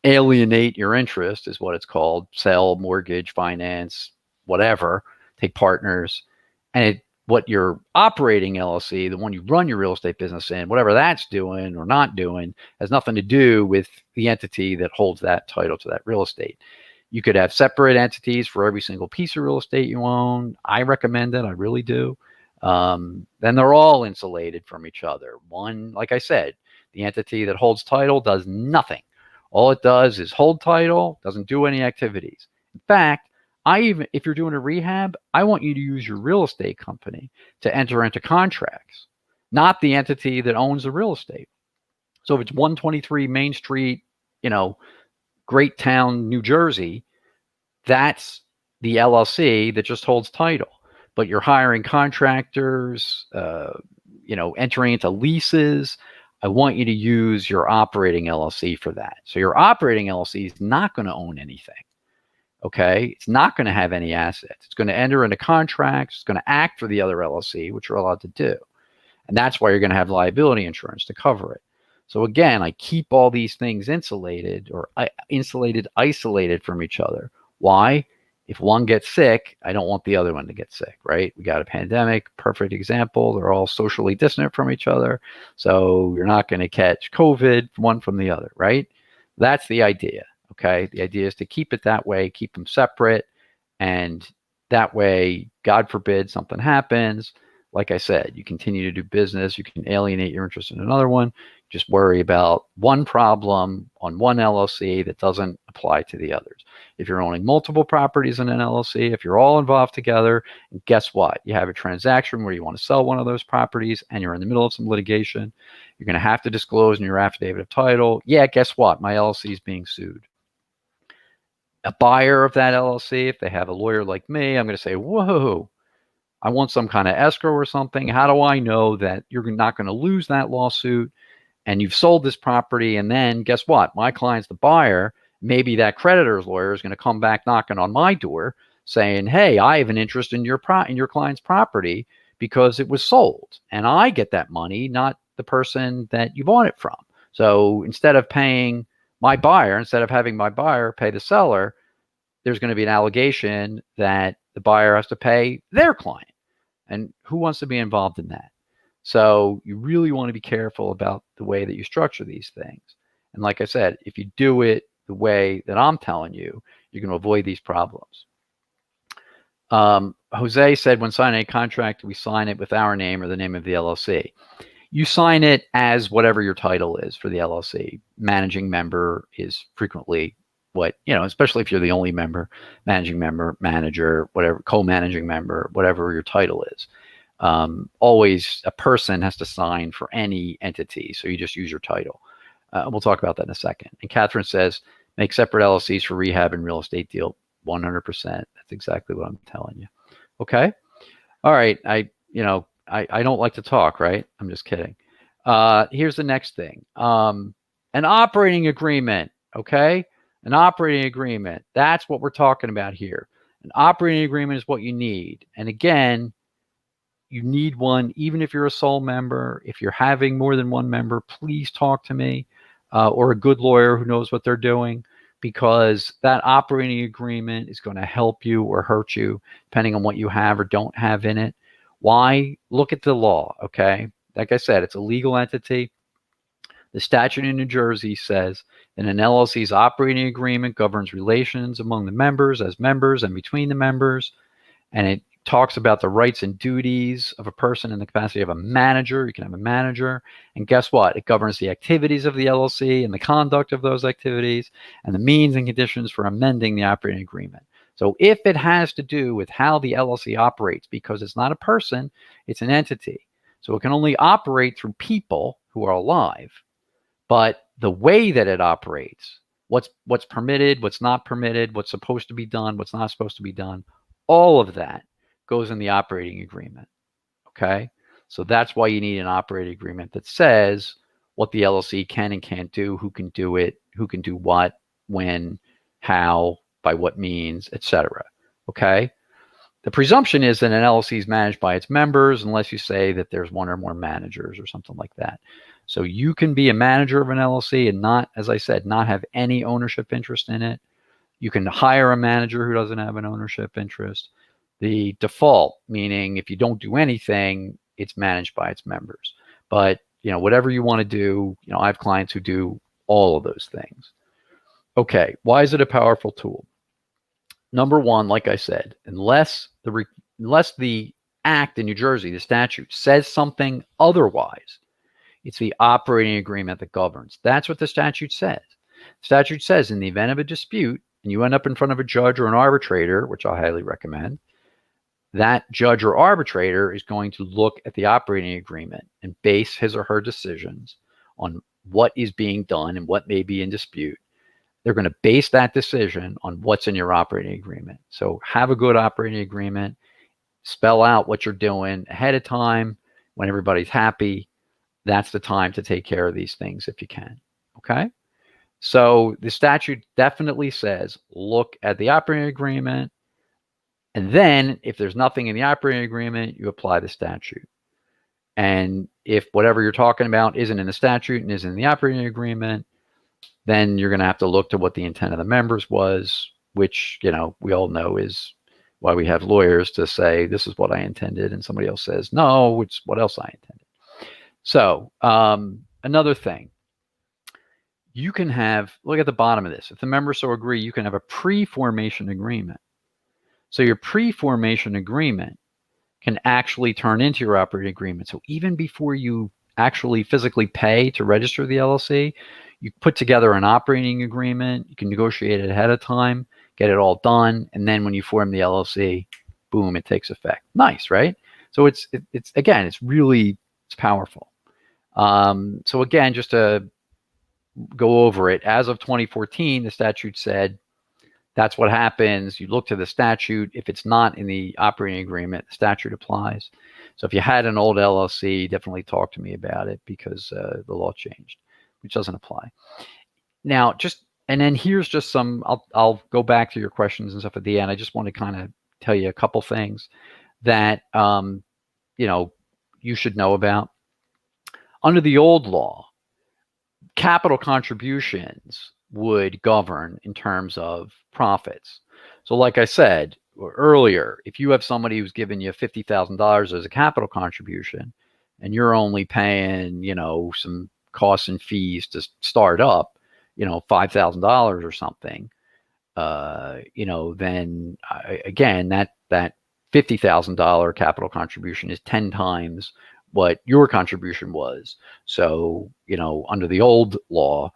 alienate your interest is what it's called, sell, mortgage, finance, whatever, take partners, and what your operating LLC, the one you run your real estate business in, whatever that's doing or not doing, has nothing to do with the entity that holds that title to that real estate. You could have separate entities for every single piece of real estate you own. I recommend it. I really do. Then they're all insulated from each other. One, like I said, the entity that holds title does nothing. All it does is hold title, doesn't do any activities. In fact, if you're doing a rehab, I want you to use your real estate company to enter into contracts, not the entity that owns the real estate. So if it's 123 Main Street, Great Town, New Jersey, that's the LLC that just holds title. But you're hiring contractors, entering into leases. I want you to use your operating LLC for that. So your operating LLC is not going to own anything. Okay, it's not going to have any assets. It's going to enter into contracts. It's going to act for the other LLC, which you're allowed to do. And that's why you're going to have liability insurance to cover it. So again, I keep all these things isolated isolated from each other. Why? If one gets sick, I don't want the other one to get sick, right? We got a pandemic, perfect example. They're all socially distant from each other. So you're not going to catch COVID one from the other, right? That's the idea, okay? The idea is to keep it that way, keep them separate. And that way, God forbid something happens. Like I said, you continue to do business. You can alienate your interest in another one. Just worry about one problem on one LLC that doesn't apply to the others. If you're owning multiple properties in an LLC, if you're all involved together, and guess what? You have a transaction where you want to sell one of those properties and you're in the middle of some litigation, you're going to have to disclose in your affidavit of title, yeah, guess what? My LLC is being sued. A buyer of that LLC, if they have a lawyer like me, I'm going to say, whoa, I want some kind of escrow or something. How do I know that you're not going to lose that lawsuit and you've sold this property? And then guess what? My client's the buyer. Maybe that creditor's lawyer is going to come back knocking on my door saying, hey, I have an interest in your client's property because it was sold. And I get that money, not the person that you bought it from. So instead of having my buyer pay the seller, there's going to be an allegation that the buyer has to pay their client. And who wants to be involved in that? So you really want to be careful about the way that you structure these things. And like I said, if you do it the way that I'm telling you, you're going to avoid these problems. Jose said, when signing a contract, we sign it with our name or the name of the LLC. You sign it as whatever your title is for the LLC. Managing member is frequently what, especially if you're the only member, managing member, manager, whatever, co-managing member, whatever your title is. Always a person has to sign for any entity. So you just use your title. We'll talk about that in a second. And Catherine says, make separate LLCs for rehab and real estate deal. 100%. That's exactly what I'm telling you. Okay. All right. I don't like to talk, right? I'm just kidding. Here's the next thing. An operating agreement. Okay. An operating agreement. That's what we're talking about here. An operating agreement is what you need. And again, you need one, even if you're a sole member. If you're having more than one member, please talk to me or a good lawyer who knows what they're doing, because that operating agreement is going to help you or hurt you depending on what you have or don't have in it. Why? Look at the law, okay? Like I said, it's a legal entity. The statute in New Jersey says that an LLC's operating agreement governs relations among the members as members and between the members, and it talks about the rights and duties of a person in the capacity of a manager. You can have a manager. And guess what? It governs the activities of the LLC and the conduct of those activities and the means and conditions for amending the operating agreement. So if it has to do with how the LLC operates, because it's not a person, it's an entity. So it can only operate through people who are alive. But the way that it operates, what's permitted, what's not permitted, what's supposed to be done, what's not supposed to be done, all of that goes in the operating agreement. Okay? So that's why you need an operating agreement that says what the LLC can and can't do, who can do it, who can do what, when, how, by what means, etc. Okay? The presumption is that an LLC is managed by its members unless you say that there's one or more managers or something like that. So you can be a manager of an LLC and not, as I said, not have any ownership interest in it. You can hire a manager who doesn't have an ownership interest. The default, meaning if you don't do anything, it's managed by its members. But, whatever you want to do, I have clients who do all of those things. Okay, why is it a powerful tool? Number one, like I said, unless the act in New Jersey, the statute, says something otherwise, it's the operating agreement that governs. That's what the statute says. The statute says in the event of a dispute, and you end up in front of a judge or an arbitrator, which I highly recommend, that judge or arbitrator is going to look at the operating agreement and base his or her decisions on what is being done and what may be in dispute. They're going to base that decision on what's in your operating agreement. So have a good operating agreement. Spell out what you're doing ahead of time when everybody's happy. That's the time to take care of these things if you can. Okay? So the statute definitely says look at the operating agreement, and then if there's nothing in the operating agreement, you apply the statute. And if whatever you're talking about isn't in the statute and isn't in the operating agreement, then you're going to have to look to what the intent of the members was, which, we all know is why we have lawyers to say, this is what I intended. And somebody else says, no, it's what else I intended. So another thing, you can have, look at the bottom of this. If the members so agree, you can have a pre-formation agreement. So your pre-formation agreement can actually turn into your operating agreement. So even before you actually physically pay to register the LLC, you put together an operating agreement. You can negotiate it ahead of time, get it all done, and then when you form the LLC, boom, it takes effect. Nice, right? So it's powerful. So again, just to go over it, as of 2014, the statute said that's what happens. You look to the statute. If it's not in the operating agreement, the statute applies. So if you had an old LLC, definitely talk to me about it because the law changed, which doesn't apply. Now, and then here's just some, I'll go back to your questions and stuff at the end. I just want to kind of tell you a couple things that, you should know about. Under the old law, capital contributions would govern in terms of profits. So like I said earlier, if you have somebody who's giving you $50,000 as a capital contribution and you're only paying, some costs and fees to start up, $5,000 or something, then again, that $50,000 capital contribution is 10 times what your contribution was. So, under the old law,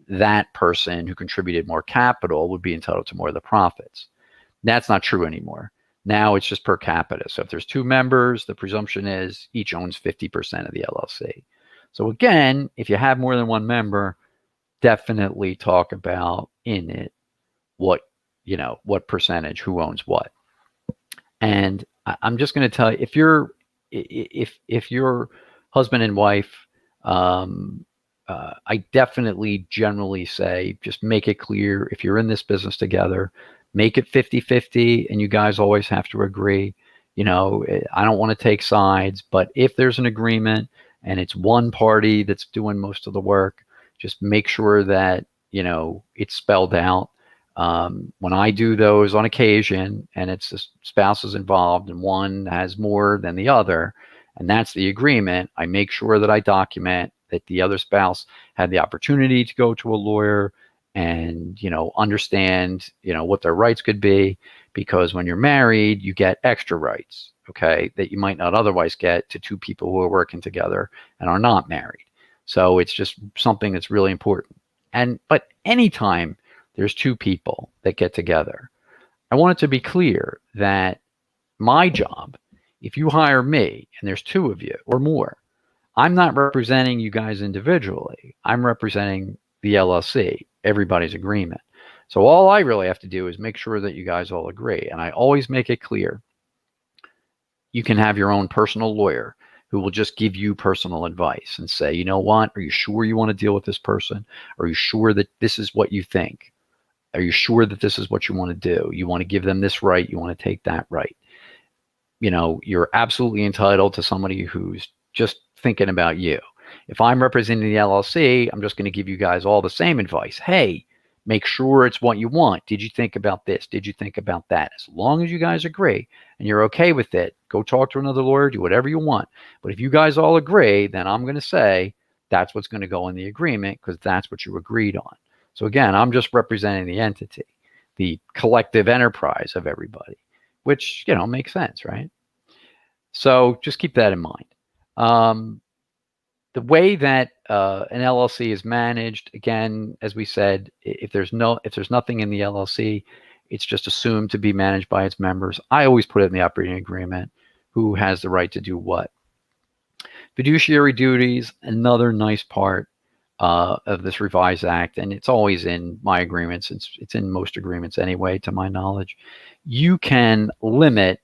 that person who contributed more capital would be entitled to more of the profits. That's not true anymore. Now it's just per capita. So if there's two members, the presumption is each owns 50% of the LLC. So again, if you have more than one member, definitely talk about in it what percentage, who owns what. And I'm just going to tell you, if you're husband and wife, I definitely generally say just make it clear if you're in this business together, make it 50-50, and you guys always have to agree. I don't want to take sides, but if there's an agreement and it's one party that's doing most of the work, just make sure that it's spelled out. When I do those on occasion and it's the spouses involved and one has more than the other, and that's the agreement, I make sure that I document that the other spouse had the opportunity to go to a lawyer and, understand, what their rights could be, because when you're married, you get extra rights, okay, that you might not otherwise get to two people who are working together and are not married. So it's just something that's really important. But anytime there's two people that get together, I want it to be clear that my job, if you hire me and there's two of you or more, I'm not representing you guys individually. I'm representing the LLC, everybody's agreement. So all I really have to do is make sure that you guys all agree. And I always make it clear, you can have your own personal lawyer who will just give you personal advice and say, you know what, are you sure you want to deal with this person? Are you sure that this is what you think? Are you sure that this is what you want to do? You want to give them this right, you want to take that right. You're absolutely entitled to somebody who's just thinking about you. If I'm representing the LLC, I'm just going to give you guys all the same advice. Hey, make sure it's what you want. Did you think about this? Did you think about that? As long as you guys agree and you're okay with it, go talk to another lawyer, do whatever you want. But if you guys all agree, then I'm going to say that's what's going to go in the agreement because that's what you agreed on. So again, I'm just representing the entity, the collective enterprise of everybody, which, makes sense, right? So just keep that in mind. The way that an LLC is managed, again, as we said, if there's nothing in the LLC, it's just assumed to be managed by its members. I always put it in the operating agreement, who has the right to do what. Fiduciary duties, another nice part. of this revised act, and it's always in my agreements. It's in most agreements anyway, to my knowledge. You can limit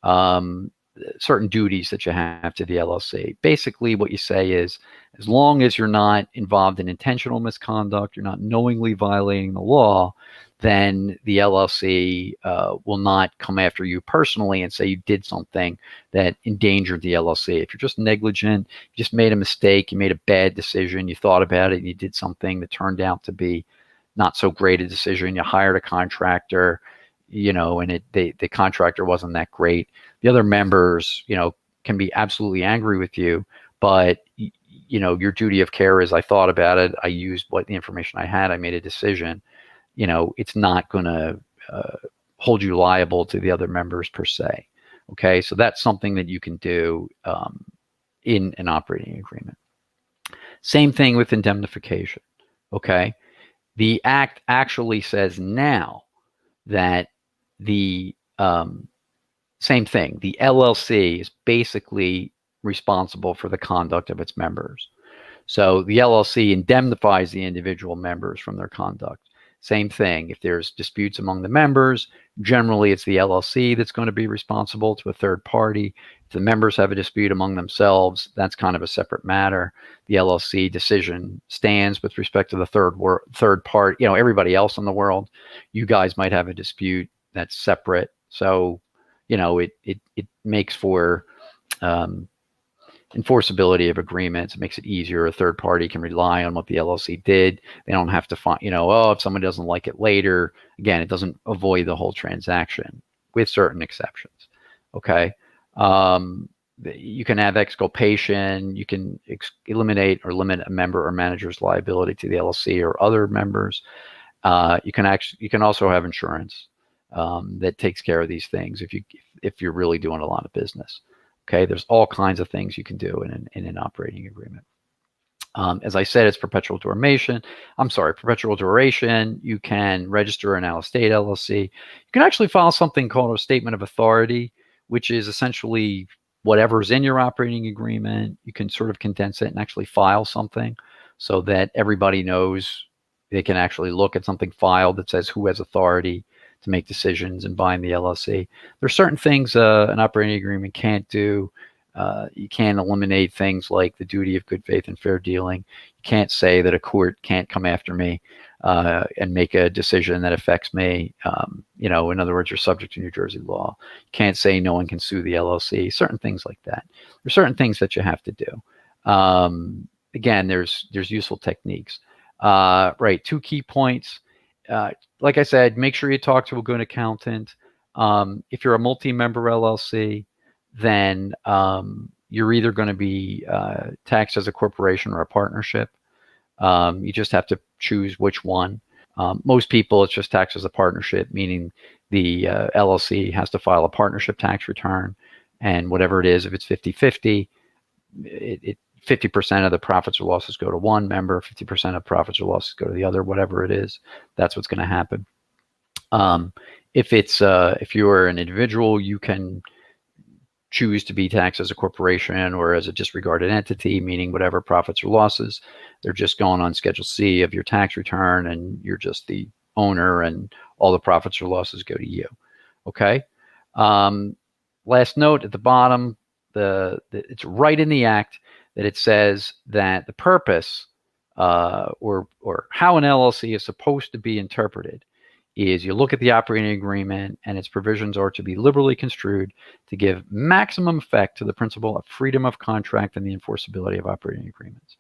certain duties that you have to the LLC. Basically, what you say is, as long as you're not involved in intentional misconduct, you're not knowingly violating the law, then the LLC will not come after you personally and say you did something that endangered the LLC. If you're just negligent, you just made a mistake, you made a bad decision, you thought about it, and you did something that turned out to be not so great a decision, you hired a contractor, and the contractor wasn't that great. The other members, can be absolutely angry with you, but your duty of care is, I thought about it, I used what the information I had, I made a decision. It's not going to hold you liable to the other members per se. Okay, so that's something that you can do in an operating agreement. Same thing with indemnification. Okay, the act actually says now that the same thing. The LLC is basically responsible for the conduct of its members. So the LLC indemnifies the individual members from their conduct. Same thing. If there's disputes among the members, generally it's the LLC that's going to be responsible to a third party. If the members have a dispute among themselves, that's kind of a separate matter. The LLC decision stands with respect to the third part. Everybody else in the world, you guys might have a dispute that's separate. So, it makes for enforceability of agreements. It makes it easier. A third party can rely on what the LLC did. They don't have to find, if someone doesn't like it later. Again, it doesn't avoid the whole transaction, with certain exceptions. Okay. You can have exculpation. You can eliminate or limit a member or manager's liability to the LLC or other members. You can also have insurance that takes care of these things if you're really doing a lot of business. Okay, there's all kinds of things you can do in an operating agreement. As I said, it's perpetual duration. You can register an out-of-state LLC. You can actually file something called a statement of authority, which is essentially whatever's in your operating agreement. You can sort of condense it and actually file something so that everybody knows. They can actually look at something filed that says who has authority to make decisions and bind the LLC. There's certain things an operating agreement can't do. You can't eliminate things like the duty of good faith and fair dealing. You can't say that a court can't come after me and make a decision that affects me. In other words, you're subject to New Jersey law. You can't say no one can sue the LLC. Certain things like that. There's certain things that you have to do. Again, there's useful techniques. Right, 2 key points. Like I said, make sure you talk to a good accountant. If you're a multi-member LLC, then you're either going to be taxed as a corporation or a partnership. You just have to choose which one. Most people, it's just taxed as a partnership, meaning the LLC has to file a partnership tax return, and whatever it is, if it's 50-50, 50% of the profits or losses go to one member, 50% of profits or losses go to the other, whatever it is, that's what's going to happen. If you're an individual, you can choose to be taxed as a corporation or as a disregarded entity, meaning whatever profits or losses, they're just going on Schedule C of your tax return, and you're just the owner, and all the profits or losses go to you. Okay. Last note at the bottom, it's right in the act that it says that the purpose or how an LLC is supposed to be interpreted is you look at the operating agreement, and its provisions are to be liberally construed to give maximum effect to the principle of freedom of contract and the enforceability of operating agreements.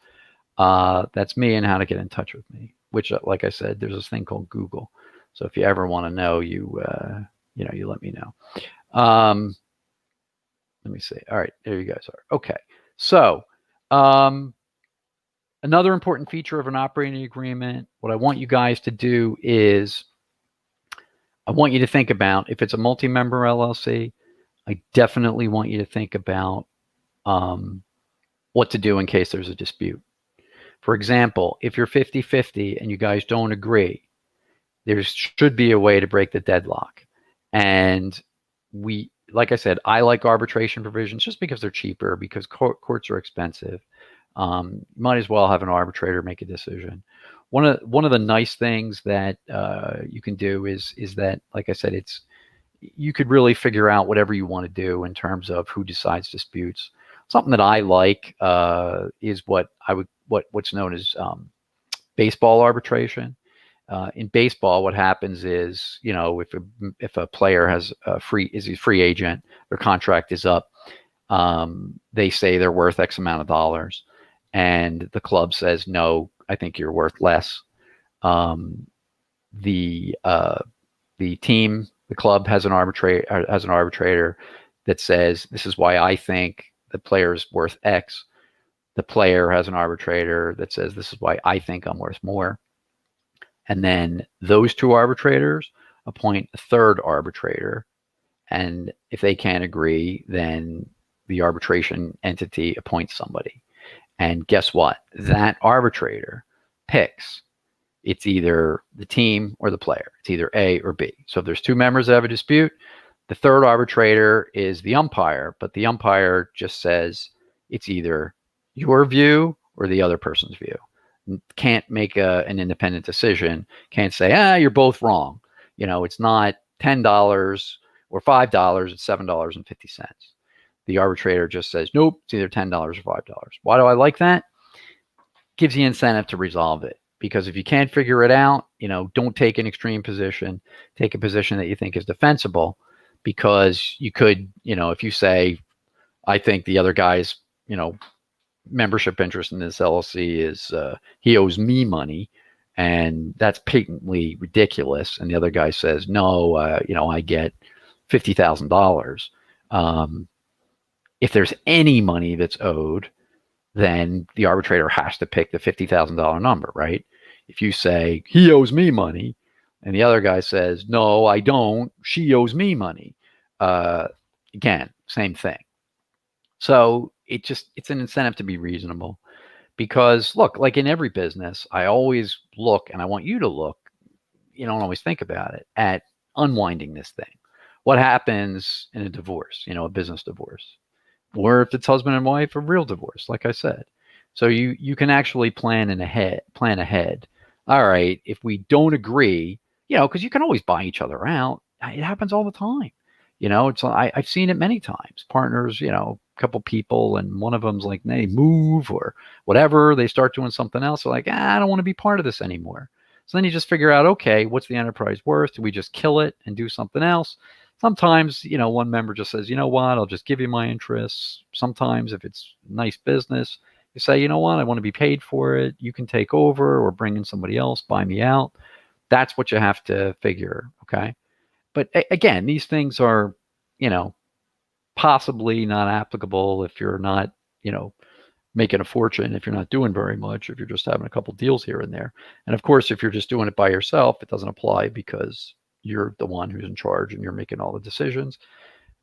That's me and how to get in touch with me, which, like I said, there's this thing called Google. So if you ever want to know, you let me know. Let me see. All right, there you guys are. Okay. So another important feature of an operating agreement, what I want you guys to do is I want you to think about, if it's a multi-member LLC, I definitely want you to think about what to do in case there's a dispute. For example, if you're 50-50 and you guys don't agree, there should be a way to break the deadlock. And like I said, I like arbitration provisions just because they're cheaper, because courts are expensive. Might as well have an arbitrator make a decision. One of the nice things that you can do is that, like I said, you could really figure out whatever you want to do in terms of who decides disputes. Something that I like is what's known as baseball arbitration. In baseball, what happens is, if a player is a free agent, their contract is up, they say they're worth X amount of dollars, and the club says, no, I think you're worth less. The club has an arbitrator that says, this is why I think the player is worth X. The player has an arbitrator that says, this is why I think I'm worth more. And then those two arbitrators appoint a third arbitrator. And if they can't agree, then the arbitration entity appoints somebody. And guess what? That arbitrator picks. It's either the team or the player. It's either A or B. So if there's two members that have a dispute, the third arbitrator is the umpire, but the umpire just says it's either your view or the other person's view. Can't make an independent decision. Can't say, you're both wrong. It's not $10 or $5, it's $7.50. The arbitrator just says, nope, it's either $10 or $5. Why do I like that? Gives you incentive to resolve it. Because if you can't figure it out, don't take an extreme position. Take a position that you think is defensible, because you could, if you say, I think the other guy's, membership interest in this LLC is he owes me money, and that's patently ridiculous. And the other guy says, no, I get $50,000. If there's any money that's owed, then the arbitrator has to pick the $50,000 number, right? If you say he owes me money, and the other guy says, no, I don't, she owes me money. Again, same thing. So it's an incentive to be reasonable, because look, like in every business, I always look, and I want you to look, you don't always think about it, at unwinding this thing. What happens in a divorce, a business divorce, or if it's husband and wife, a real divorce, like I said. So you can actually plan ahead. All right, if we don't agree, because you can always buy each other out. It happens all the time. I've seen it many times. Partners, a couple people, and one of them's like, they move or whatever. They start doing something else. They're like, I don't want to be part of this anymore. So then you just figure out, okay, what's the enterprise worth? Do we just kill it and do something else? Sometimes, one member just says, you know what, I'll just give you my interests. Sometimes if it's nice business, you say, you know what, I want to be paid for it. You can take over or bring in somebody else, buy me out. That's what you have to figure, okay? But again, these things are, possibly not applicable if you're not, making a fortune, if you're not doing very much, if you're just having a couple deals here and there. And of course, if you're just doing it by yourself, it doesn't apply, because you're the one who's in charge and you're making all the decisions,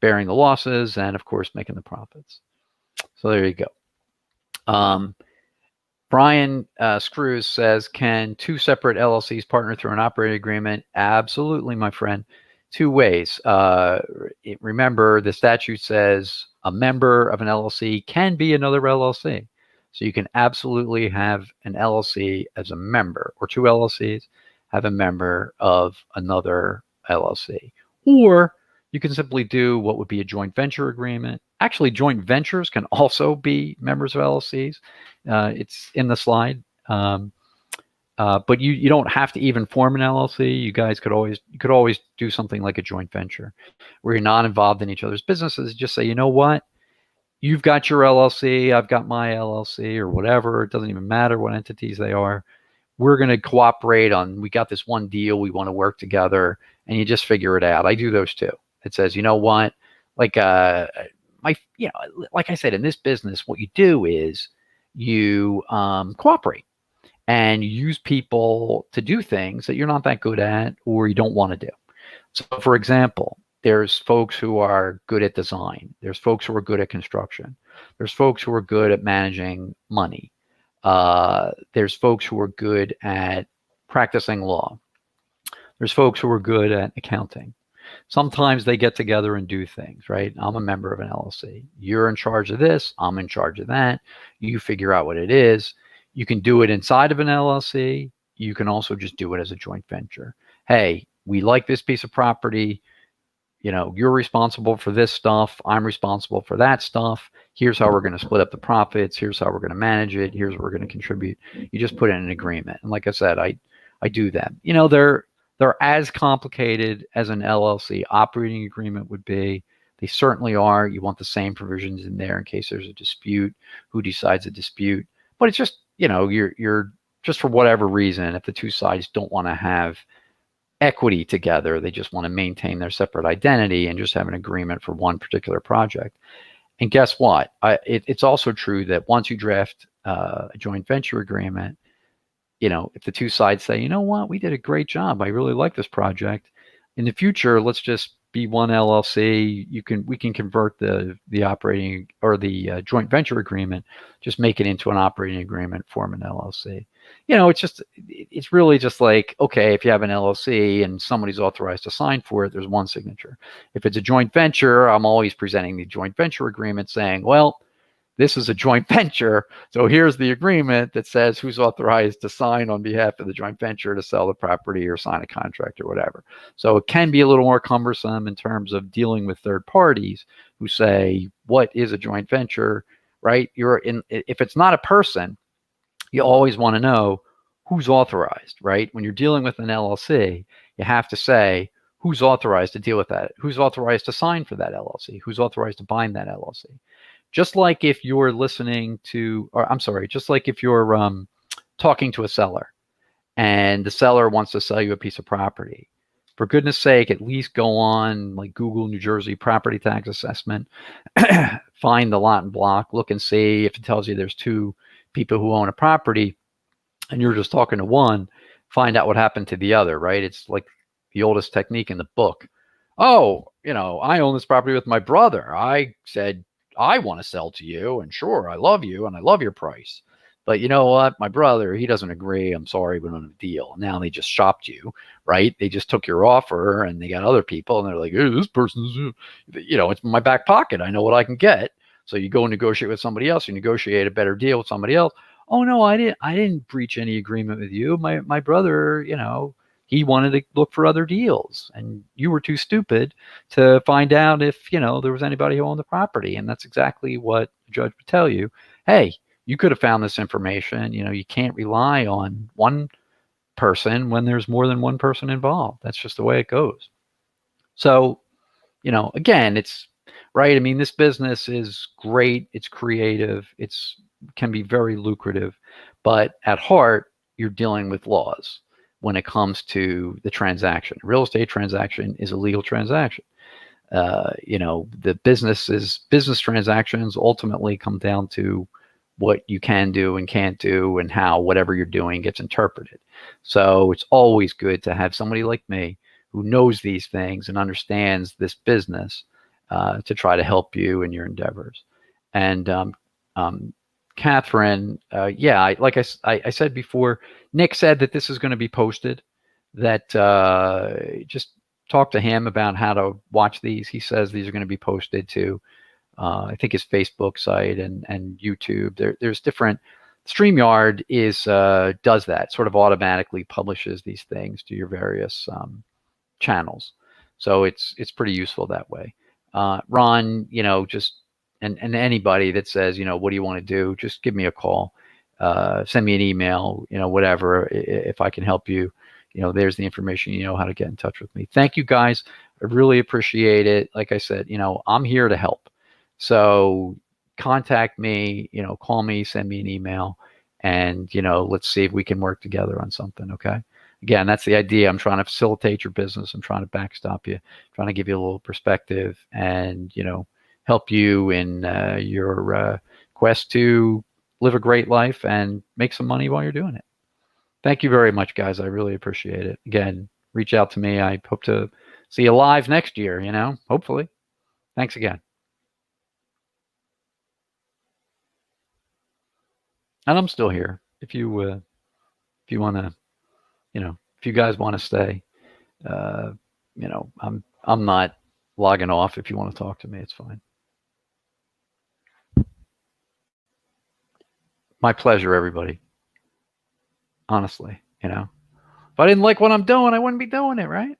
bearing the losses, and of course, making the profits. So there you go. Brian Screws says, can two separate LLCs partner through an operating agreement? Absolutely, my friend. Two ways. Remember, the statute says a member of an LLC can be another LLC. So you can absolutely have an LLC as a member, or two LLCs have a member of another LLC. Or you can simply do what would be a joint venture agreement. Actually, joint ventures can also be members of LLCs. It's in the slide. But you don't have to even form an LLC. You could always do something like a joint venture, where you're not involved in each other's businesses. Just say, you know what, you've got your LLC, I've got my LLC, or whatever. It doesn't even matter what entities they are. We're going to cooperate on, we got this one deal, we want to work together, and you just figure it out. I do those too. It says, you know what, like like I said, in this business, what you do is you cooperate. And you use people to do things that you're not that good at, or you don't want to do. So, for example, there's folks who are good at design. There's folks who are good at construction. There's folks who are good at managing money. There's folks who are good at practicing law. There's folks who are good at accounting. sometimes they get together and do things, right? I'm a member of an LLC. You're in charge of this. I'm in charge of that. You figure out what it is. You can do it inside of an LLC. You can also just do it as a joint venture. Hey, we like this piece of property. You're responsible for this stuff. I'm responsible for that stuff. Here's how we're going to split up the profits. Here's how we're going to manage it. Here's what we're going to contribute. You just put in an agreement. And like I said, I do that. They're as complicated as an LLC operating agreement would be. They certainly are. You want the same provisions in there in case there's a dispute, who decides a dispute. But it's just, you're just for whatever reason, if the two sides don't want to have equity together, they just want to maintain their separate identity and just have an agreement for one particular project. And guess what? It's also true that once you draft a joint venture agreement, if the two sides say, you know what, we did a great job, I really like this project. In the future, let's just be one LLC. We can convert the operating or the joint venture agreement, just make it into an operating agreement, form an LLC. It's really just like, okay, if you have an LLC and somebody's authorized to sign for it, there's one signature. If it's a joint venture, I'm always presenting the joint venture agreement saying, well, this is a joint venture, so here's the agreement that says who's authorized to sign on behalf of the joint venture to sell the property or sign a contract or whatever. So it can be a little more cumbersome in terms of dealing with third parties who say, what is a joint venture, right? If it's not a person, you always want to know who's authorized, right? When you're dealing with an LLC, you have to say who's authorized to deal with that, who's authorized to sign for that LLC, who's authorized to bind that LLC. Just like if you're just like if you're talking to a seller and the seller wants to sell you a piece of property, for goodness sake, at least go on like Google New Jersey property tax assessment, find the lot and block, look and see if it tells you there's two people who own a property and you're just talking to one, find out what happened to the other, right? It's like the oldest technique in the book. Oh, I own this property with my brother. I said, I want to sell to you, and sure, I love you and I love your price. But you know what? My brother, he doesn't agree. I'm sorry, we don't have a deal. Now they just shopped you, right? They just took your offer and they got other people and they're like, hey, this person's, it's in my back pocket. I know what I can get. So you go and negotiate with somebody else. You negotiate a better deal with somebody else. Oh no, I didn't breach any agreement with you. My brother, he wanted to look for other deals and you were too stupid to find out if, there was anybody who owned the property. And that's exactly what the judge would tell you. Hey, you could have found this information. You can't rely on one person when there's more than one person involved. That's just the way it goes. So, again, it's right. I mean, this business is great. It's creative. Can be very lucrative, but at heart, you're dealing with laws when it comes to the transaction. Real estate transaction is a legal transaction. The business transactions ultimately come down to what you can do and can't do and how whatever you're doing gets interpreted. So it's always good to have somebody like me who knows these things and understands this business to try to help you in your endeavors. And Catherine, like I said before, Nick said that this is going to be posted, that just talk to him about how to watch these. He says these are going to be posted to, I think his Facebook site and YouTube. There's different, StreamYard does that, sort of automatically publishes these things to your various channels. So it's pretty useful that way. Ron, just, and anybody that says, what do you want to do? Just give me a call, send me an email, whatever, if I can help you. There's the information, how to get in touch with me. Thank you guys. I really appreciate it. Like I said, I'm here to help. So contact me, call me, send me an email, and, let's see if we can work together on something. Okay. Again, that's the idea. I'm trying to facilitate your business. I'm trying to backstop you, trying to give you a little perspective and, help you in your quest to live a great life and make some money while you're doing it. Thank you very much, guys. I really appreciate it. Again, reach out to me. I hope to see you live next year, hopefully. Thanks again. And I'm still here. If you want to, if you guys want to stay, I'm not logging off. If you want to talk to me, it's fine. My pleasure, everybody. Honestly, if I didn't like what I'm doing, I wouldn't be doing it, right?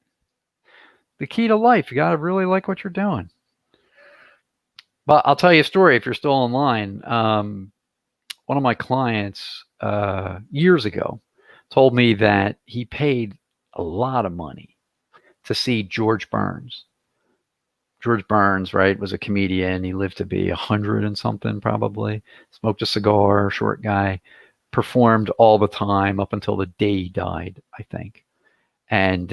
The key to life, you got to really like what you're doing. But I'll tell you a story if you're still online. One of my clients years ago told me that he paid a lot of money to see George Burns. George Burns, right, was a comedian. He lived to be 100 and something, probably. Smoked a cigar, short guy. Performed all the time up until the day he died, I think. And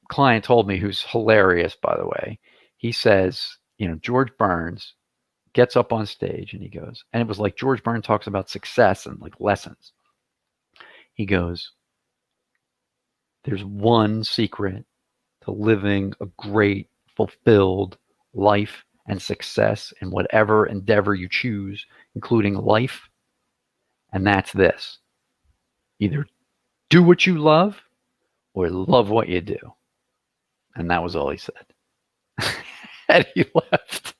client told me, who's hilarious, by the way, he says, George Burns gets up on stage and he goes, and it was like George Burns talks about success and like lessons. He goes, there's one secret to living a great, fulfilled life and success in whatever endeavor you choose, including life. And that's this: either do what you love or love what you do. And that was all he said. And he left.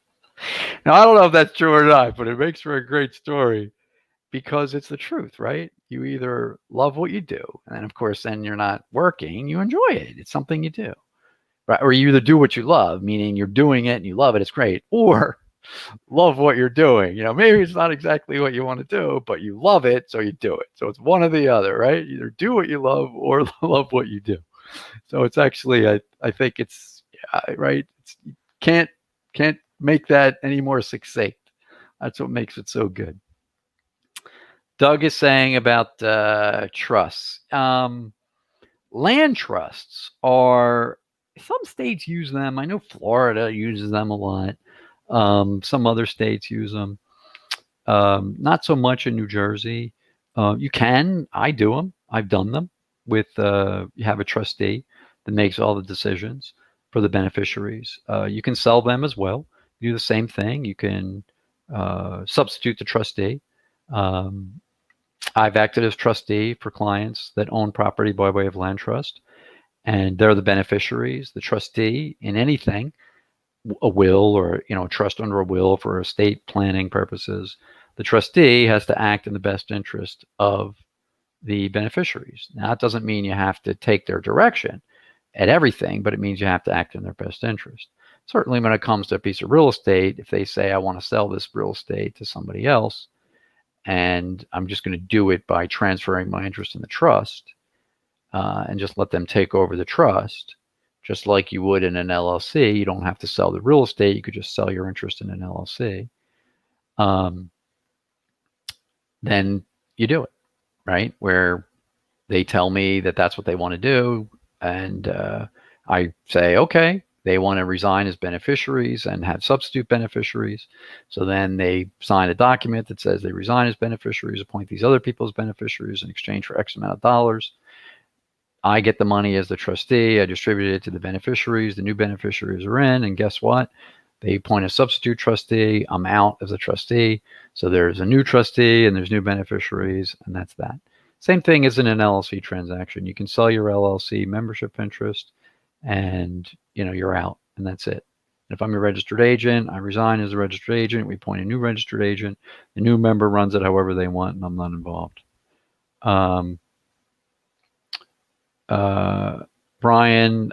Now, I don't know if that's true or not, but it makes for a great story because it's the truth, right? You either love what you do, and then, of course, then you're not working, you enjoy it. It's something you do, right? Or you either do what you love, meaning you're doing it and you love it, it's great, or love what you're doing. Maybe it's not exactly what you want to do, but you love it, so you do it. So it's one or the other, right? Either do what you love or love what you do. So it's actually, I think it's, right? You can't make that any more succinct. That's what makes it so good. Doug is saying about trusts. Land trusts are, some states use them. I know Florida uses them a lot. Some other states use them. Not so much in New Jersey. You can. I do them. I've done them with, you have a trustee that makes all the decisions for the beneficiaries. You can sell them as well. You do the same thing. You can substitute the trustee. I've acted as trustee for clients that own property by way of land trust, and they're the beneficiaries. The trustee in anything, a will or a trust under a will for estate planning purposes, the trustee has to act in the best interest of the beneficiaries. Now, it doesn't mean you have to take their direction at everything, but it means you have to act in their best interest. Certainly when it comes to a piece of real estate, if they say, I want to sell this real estate to somebody else, and I'm just going to do it by transferring my interest in the trust and just let them take over the trust, just like you would in an LLC. You don't have to sell the real estate. You could just sell your interest in an LLC. Then you do it, right? Where they tell me that that's what they want to do. And I say, okay, they want to resign as beneficiaries and have substitute beneficiaries. So then they sign a document that says they resign as beneficiaries, appoint these other people as beneficiaries in exchange for X amount of dollars. I get the money as the trustee. I distribute it to the beneficiaries. The new beneficiaries are in, and guess what? They appoint a substitute trustee. I'm out as a trustee. So there's a new trustee and there's new beneficiaries, and that's that. Same thing as in an LLC transaction. You can sell your LLC membership interest and you're out, and that's it. And if I'm a registered agent, I resign as a registered agent. We appoint a new registered agent. The new member runs it however they want, and I'm not involved. Brian,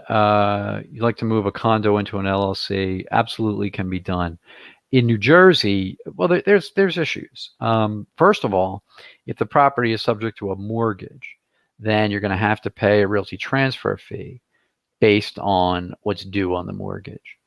you'd like to move a condo into an LLC? Absolutely can be done. In New Jersey, well, there's issues. First of all, if the property is subject to a mortgage, then you're going to have to pay a realty transfer fee based on what's due on the mortgage,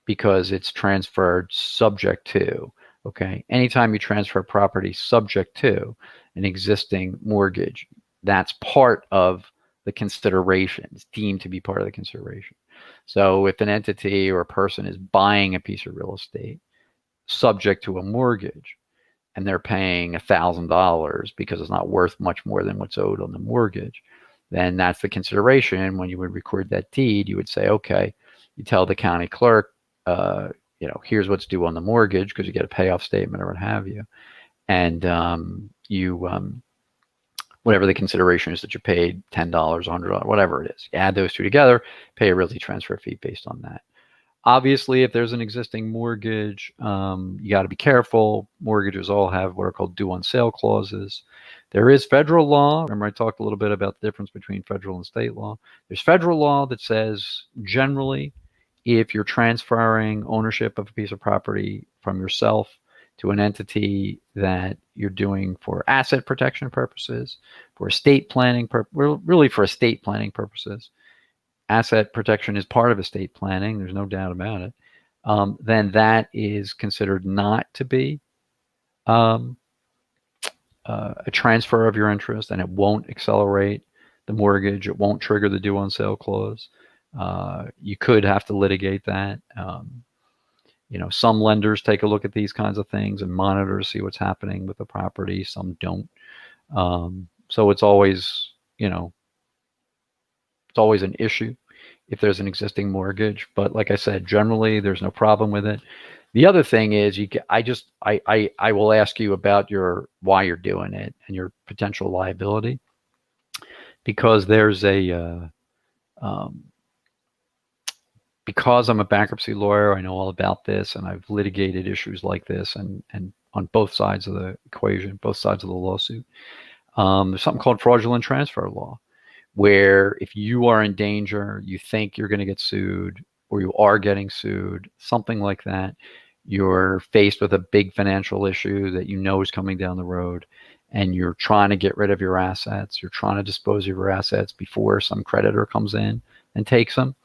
because it's transferred subject to, okay? Anytime you transfer property subject to an existing mortgage, that's part of the consideration. It's deemed to be part of the consideration. So if an entity or a person is buying a piece of real estate subject to a mortgage and they're paying $1,000 because it's not worth much more than what's owed on the mortgage, then that's the consideration. When you would record that deed, you would say, okay, you tell the county clerk, here's what's due on the mortgage, because you get a payoff statement or what have you. And you whatever the consideration is that you paid, $10, $100, whatever it is. You add those two together, pay a realty transfer fee based on that. Obviously, if there's an existing mortgage, you got to be careful. Mortgages all have what are called due on sale clauses. There is federal law. Remember, I talked a little bit about the difference between federal and state law. There's federal law that says generally, if you're transferring ownership of a piece of property from yourself to an entity that you're doing for asset protection purposes, for estate planning, really for estate planning purposes, asset protection is part of estate planning, there's no doubt about it, then that is considered not to be a transfer of your interest, and it won't accelerate the mortgage. It won't trigger the due on sale clause. You could have to litigate that. Some lenders take a look at these kinds of things and monitor to see what's happening with the property. Some don't. So it's always, it's always an issue if there's an existing mortgage. But like I said, generally there's no problem with it. The other thing is, I will ask you about why you're doing it and your potential liability, because there's because I'm a bankruptcy lawyer, I know all about this, and I've litigated issues like this, and on both sides of the equation, both sides of the lawsuit. There's something called fraudulent transfer law, where if you are in danger, you think you're going to get sued, or you are getting sued, something like that, you're faced with a big financial issue that you know is coming down the road, and you're trying to get rid of your assets, you're trying to dispose of your assets before some creditor comes in and takes them,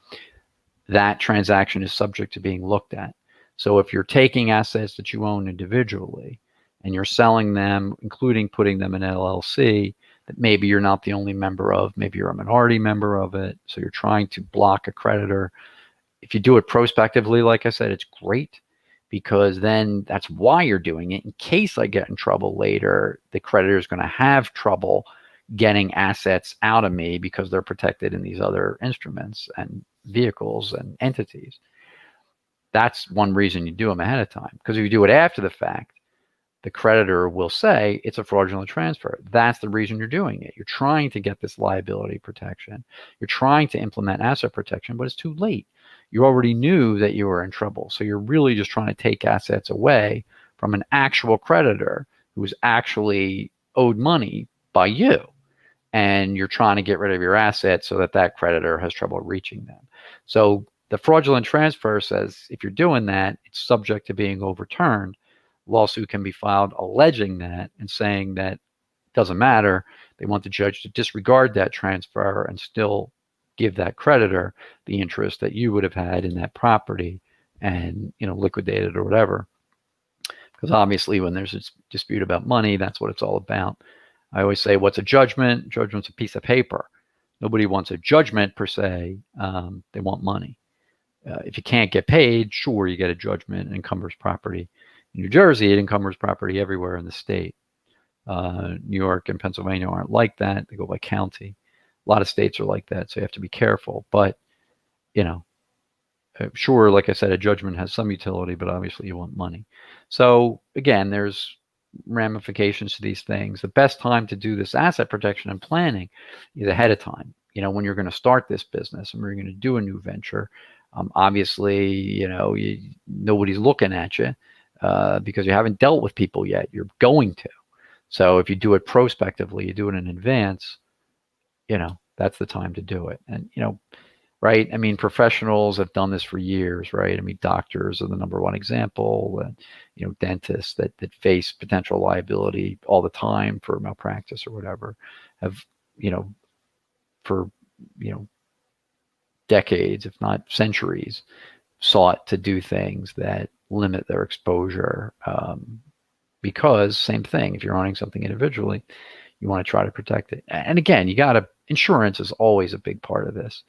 that transaction is subject to being looked at. So if you're taking assets that you own individually and you're selling them, including putting them in LLC, that maybe you're not the only member of, maybe you're a minority member of it, so you're trying to block a creditor. If you do it prospectively, like I said, it's great, because then that's why you're doing it. In case I get in trouble later, the creditor is going to have trouble getting assets out of me because they're protected in these other instruments and vehicles and entities. That's one reason you do them ahead of time, because if you do it after the fact, the creditor will say it's a fraudulent transfer. That's the reason you're doing it. You're trying to get this liability protection. You're trying to implement asset protection, but it's too late. You already knew that you were in trouble. So you're really just trying to take assets away from an actual creditor who is actually owed money by you. And you're trying to get rid of your assets so that that creditor has trouble reaching them. So the fraudulent transfer says if you're doing that, it's subject to being overturned. Lawsuit can be filed alleging that and saying that it doesn't matter. They want the judge to disregard that transfer and still give that creditor the interest that you would have had in that property and, liquidate it or whatever. Because obviously when there's a dispute about money, that's what it's all about. I always say, what's a judgment? Judgment's a piece of paper. Nobody wants a judgment per se. They want money. If you can't get paid, sure, you get a judgment. It encumbers property. In New Jersey, it encumbers property everywhere in the state. New York and Pennsylvania aren't like that. They go by county. A lot of states are like that, so you have to be careful. But, sure, like I said, a judgment has some utility, but obviously you want money. So, again, there's ramifications to these things. The best time to do this asset protection and planning is ahead of time. When you're going to start this business and we're going to do a new venture, obviously, nobody's looking at you because you haven't dealt with people yet. You're going to. So if you do it prospectively, you do it in advance, that's the time to do it. And, right? I mean, professionals have done this for years, right? I mean, doctors are the number one example, and, dentists that face potential liability all the time for malpractice or whatever have, for, decades, if not centuries, sought to do things that limit their exposure. Because same thing, if you're owning something individually, you want to try to protect it. And again, insurance is always a big part of this.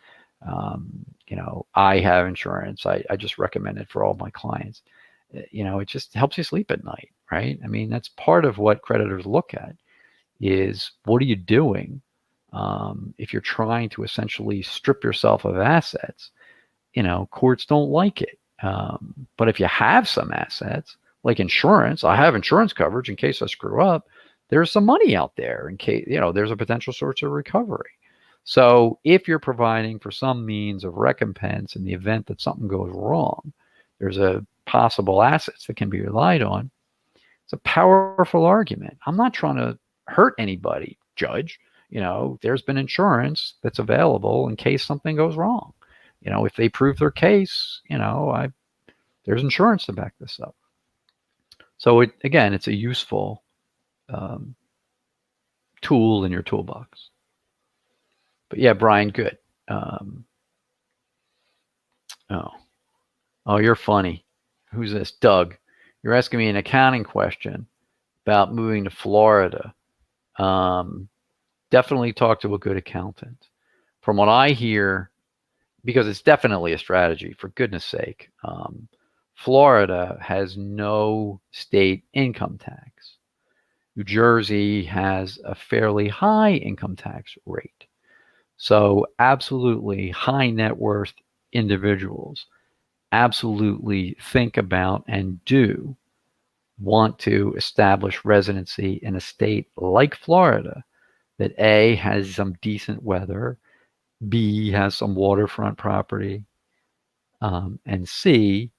I have insurance. I just recommend it for all my clients. It just helps you sleep at night, right? I mean, that's part of what creditors look at is what are you doing if you're trying to essentially strip yourself of assets. Courts don't like it. But if you have some assets, like insurance, I have insurance coverage in case I screw up, there's some money out there in case, there's a potential source of recovery. So if you're providing for some means of recompense in the event that something goes wrong, there's a possible assets that can be relied on. It's a powerful argument. I'm not trying to hurt anybody, Judge. There's been insurance that's available in case something goes wrong. If they prove their case, there's insurance to back this up. So it's a useful tool in your toolbox. But yeah, Brian, good. Oh, you're funny. Who's this? Doug. You're asking me an accounting question about moving to Florida. Definitely talk to a good accountant. From what I hear, because it's definitely a strategy, for goodness sake, Florida has no state income tax. New Jersey has a fairly high income tax rate. So absolutely high net worth individuals absolutely think about and do want to establish residency in a state like Florida that A, has some decent weather, B, has some waterfront property, and C,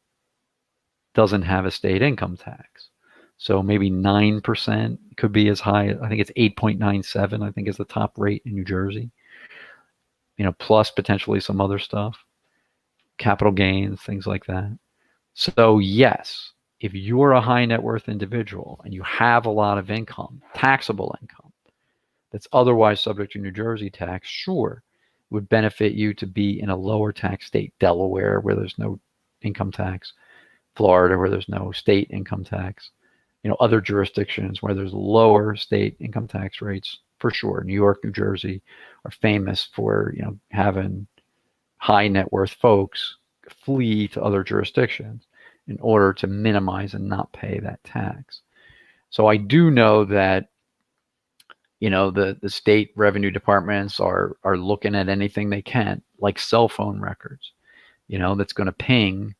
doesn't have a state income tax. So maybe 9% could be as high. I think it's 8.97, I think is the top rate in New Jersey. Plus potentially some other stuff, capital gains, things like that. So yes, if you're a high net worth individual and you have a lot of income, taxable income, that's otherwise subject to New Jersey tax, sure, it would benefit you to be in a lower tax state, Delaware, where there's no income tax, Florida, where there's no state income tax, other jurisdictions where there's lower state income tax rates, for sure. New York, New Jersey are famous for, having high net worth folks flee to other jurisdictions in order to minimize and not pay that tax. So I do know that, the state revenue departments are looking at anything they can, like cell phone records, that's going to ping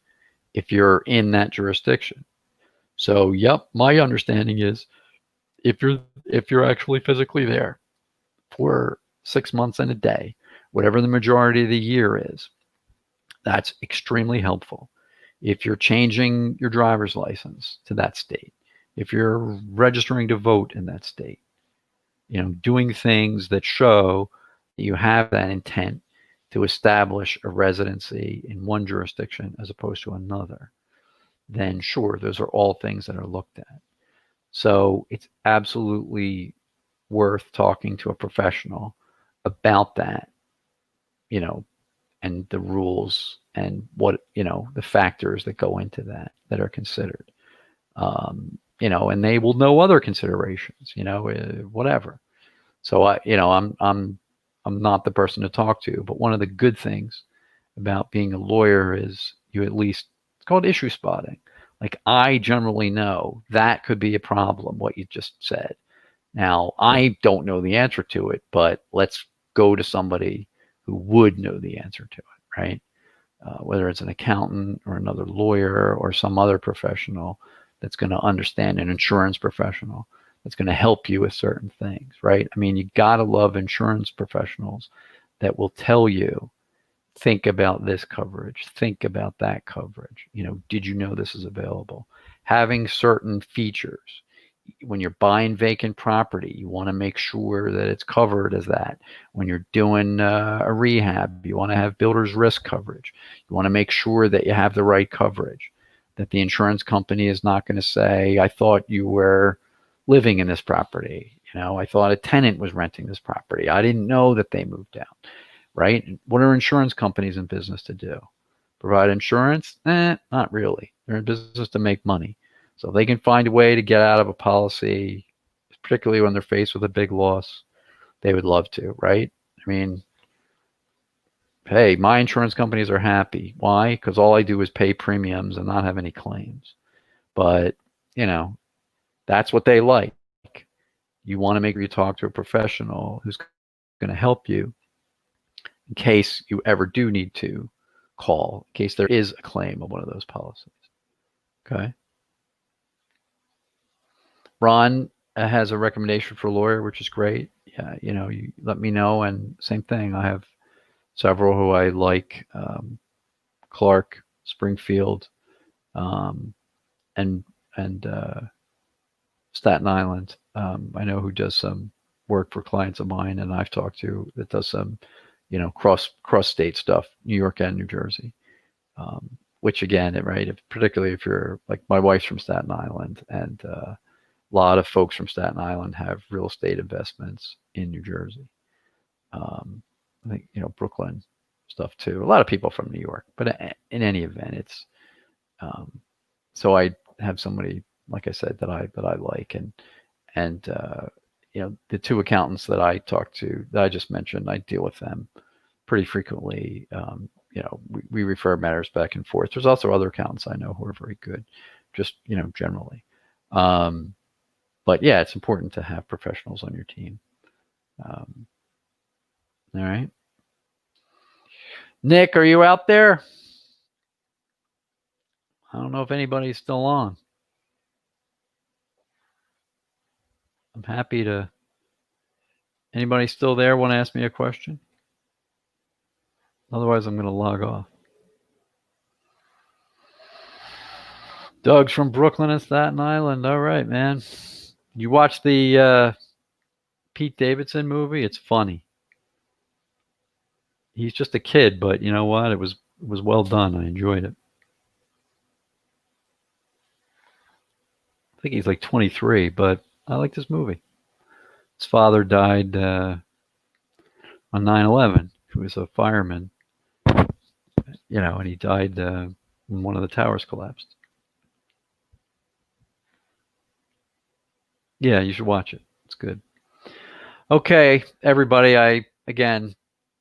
if you're in that jurisdiction. So, yep, my understanding is if you're actually physically there for 6 months and a day, whatever the majority of the year is, that's extremely helpful. If you're changing your driver's license to that state, if you're registering to vote in that state, doing things that show that you have that intent to establish a residency in one jurisdiction as opposed to another, then sure, those are all things that are looked at. So it's absolutely worth talking to a professional about that, and the rules and what, the factors that go into that are considered. And they will know other considerations, whatever. So I'm not the person to talk to, but one of the good things about being a lawyer is you at least, it's called issue spotting. Like, I generally know that could be a problem, what you just said. Now, I don't know the answer to it, but let's go to somebody who would know the answer to it, right? Whether it's an accountant or another lawyer or some other professional that's going to understand, an insurance professional that's going to help you with certain things, right? I mean, you got to love insurance professionals that will tell you, think about this coverage, think about that coverage. Did you know this is available? Having certain features. When you're buying vacant property, you want to make sure that it's covered as that. When you're doing a rehab, you want to have builder's risk coverage. You want to make sure that you have the right coverage, that the insurance company is not going to say, I thought you were living in this property. I thought a tenant was renting this property. I didn't know that they moved out, right? What are insurance companies in business to do? Provide insurance? Not really. They're in business to make money. So if they can find a way to get out of a policy, particularly when they're faced with a big loss, they would love to, right? I mean, hey, my insurance companies are happy. Why? Because all I do is pay premiums and not have any claims. But, that's what they like. You want to make sure you talk to a professional who's going to help you in case you ever do need to call, in case there is a claim of one of those policies. Okay? Ron, has a recommendation for a lawyer, which is great, yeah, you let me know. And same thing, I have several who I like, Clark, Springfield, um, and Staten Island. I know who does some work for clients of mine, and I've talked to that does some, cross state stuff, New York and New Jersey. Which again, right, particularly if you're like my wife's from Staten Island, and a lot of folks from Staten Island have real estate investments in New Jersey. I think Brooklyn stuff too. A lot of people from New York, but in any event, it's so I have somebody, like I said, that I like, and the two accountants that I talk to that I just mentioned, I deal with them pretty frequently. We refer matters back and forth. There's also other accountants I know who are very good, just generally. But yeah, it's important to have professionals on your team. All right. Nick, are you out there? I don't know if anybody's still on. I'm happy to. Anybody still there want to ask me a question? Otherwise, I'm going to log off. Doug's from Brooklyn and Staten Island. All right, man. You watched the Pete Davidson movie? It's funny. He's just a kid, but you know what? It was well done. I enjoyed it. I think he's like 23, but I like this movie. His father died on 9/11. He was a fireman, and he died when one of the towers collapsed. Yeah, you should watch it. It's good. Okay, everybody, I, again,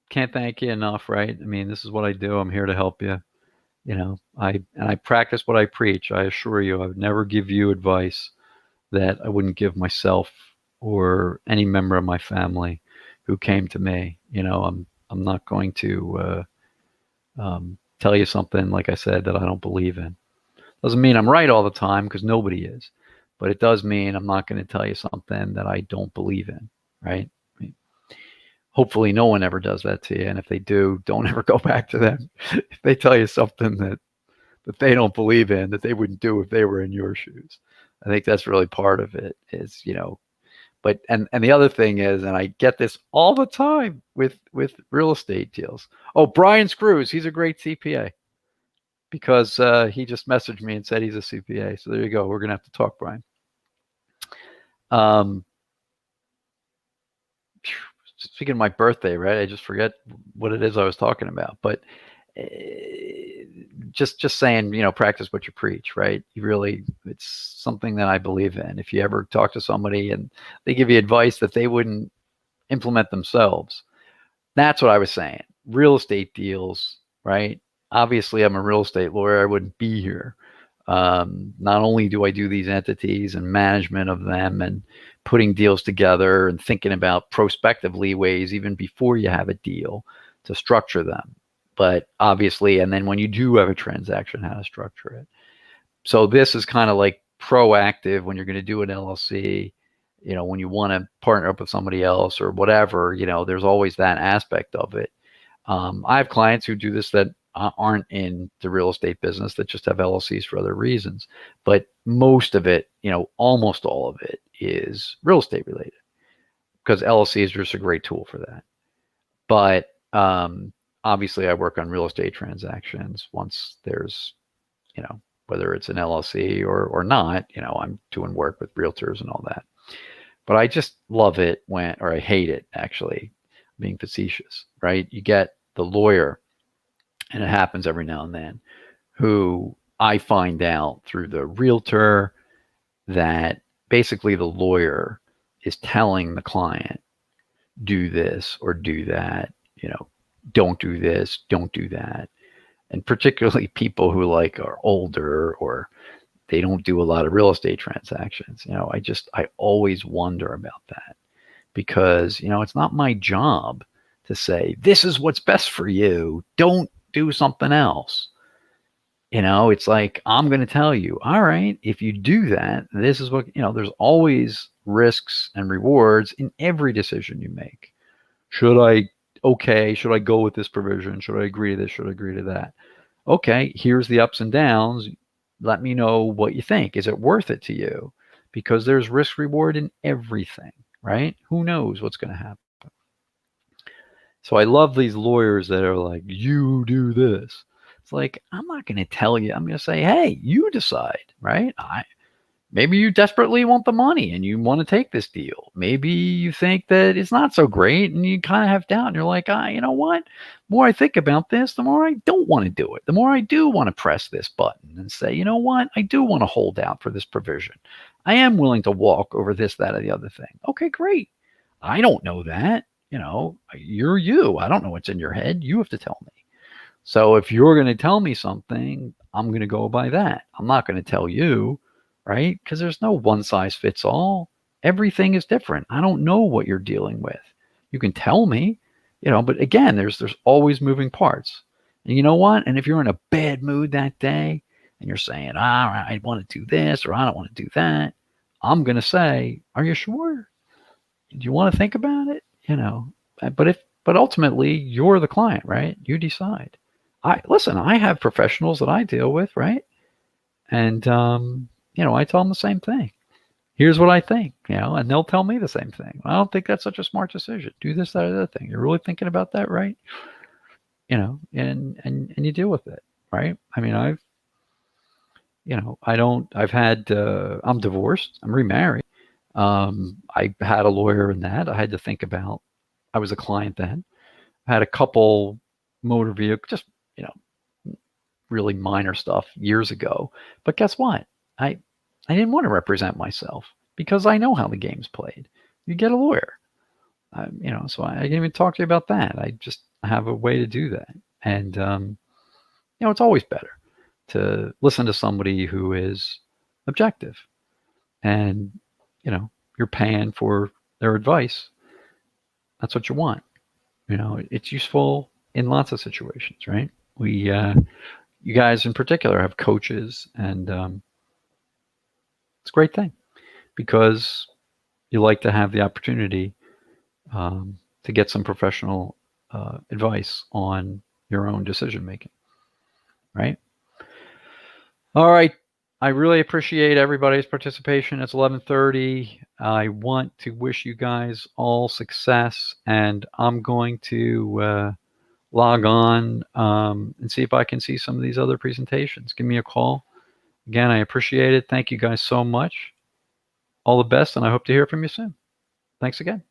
can't thank you enough, right? I mean, this is what I do. I'm here to help you. I practice what I preach. I assure you, I would never give you advice that I wouldn't give myself or any member of my family who came to me. I'm not going to tell you something, like I said, that I don't believe in. Doesn't mean I'm right all the time, because nobody is, but it does mean I'm not going to tell you something that I don't believe in, right? I mean, hopefully no one ever does that to you, and if they do, don't ever go back to them if they tell you something that they don't believe in, that they wouldn't do if they were in your shoes. I think that's really part of it, is, but and the other thing is, and I get this all the time with real estate deals. Oh, Brian Screws, he's a great CPA, because he just messaged me and said he's a CPA. So there you go. We're gonna have to talk, Brian. Speaking of my birthday, right? I just forget what it is I was talking about, but just saying, practice what you preach, right? It's something that I believe in. If you ever talk to somebody and they give you advice that they wouldn't implement themselves, that's what I was saying. Real estate deals, right? Obviously, I'm a real estate lawyer. I wouldn't be here. Not only do I do these entities and management of them and putting deals together and thinking about prospectively ways even before you have a deal to structure them, but obviously, and then when you do have a transaction, how to structure it. So this is kind of like proactive when you're going to do an LLC, when you want to partner up with somebody else or whatever, there's always that aspect of it. I have clients who do this that aren't in the real estate business, that just have LLCs for other reasons. But most of it, almost all of it is real estate related, because LLC is just a great tool for that. But obviously I work on real estate transactions once there's, whether it's an LLC or not, I'm doing work with realtors and all that. But I just love it or I hate it, actually, being facetious, right? You get the lawyer, and it happens every now and then, who I find out through the realtor that basically the lawyer is telling the client, do this or do that, don't do this, don't do that. And particularly people who are older or they don't do a lot of real estate transactions. I always wonder about that, because, it's not my job to say, this is what's best for you, don't do something else. It's like, I'm going to tell you, all right, if you do that, this is what, there's always risks and rewards in every decision you make. Should I go with this provision? Should I agree to this? Should I agree to that? Okay, here's the ups and downs. Let me know what you think. Is it worth it to you? Because there's risk reward in everything, right? Who knows what's going to happen? So I love these lawyers that are like, you do this. It's like, I'm not going to tell you. I'm going to say, hey, you decide, right? Maybe you desperately want the money and you want to take this deal. Maybe you think that it's not so great and you kind of have doubt and you're like, you know what? The more I think about this, the more I don't want to do it. The more I do want to press this button and say, you know what? I do want to hold out for this provision. I am willing to walk over this, that, or the other thing. Okay, great. I don't know that. You're you. I don't know what's in your head. You have to tell me. So if you're going to tell me something, I'm going to go by that. I'm not going to tell you, right? Because there's no one size fits all. Everything is different. I don't know what you're dealing with. You can tell me, but again, there's always moving parts. And you know what? And if you're in a bad mood that day and you're saying, I want to do this or I don't want to do that, I'm going to say, are you sure? Do you want to think about it? But ultimately you're the client, right? You decide. I have professionals that I deal with, right? And, I tell them the same thing. Here's what I think, and they'll tell me the same thing. I don't think that's such a smart decision. Do this, that, or that thing. You're really thinking about that, right? And you deal with it, right? I mean, I'm divorced. I'm remarried. I had a lawyer in that. I had to think about, I was a client then. I had a couple motor vehicle, just, really minor stuff years ago. But guess what? I didn't want to represent myself because I know how the game's played. You get a lawyer, so I didn't even talk to you about that. I just have a way to do that. And, it's always better to listen to somebody who is objective and, you're paying for their advice. That's what you want. It's useful in lots of situations, right? You guys in particular have coaches, and it's a great thing because you like to have the opportunity to get some professional advice on your own decision making, right? All right. I really appreciate everybody's participation. It's 11:30. I want to wish you guys all success, and I'm going to log on and see if I can see some of these other presentations. Give me a call. Again, I appreciate it. Thank you guys so much. All the best, and I hope to hear from you soon. Thanks again.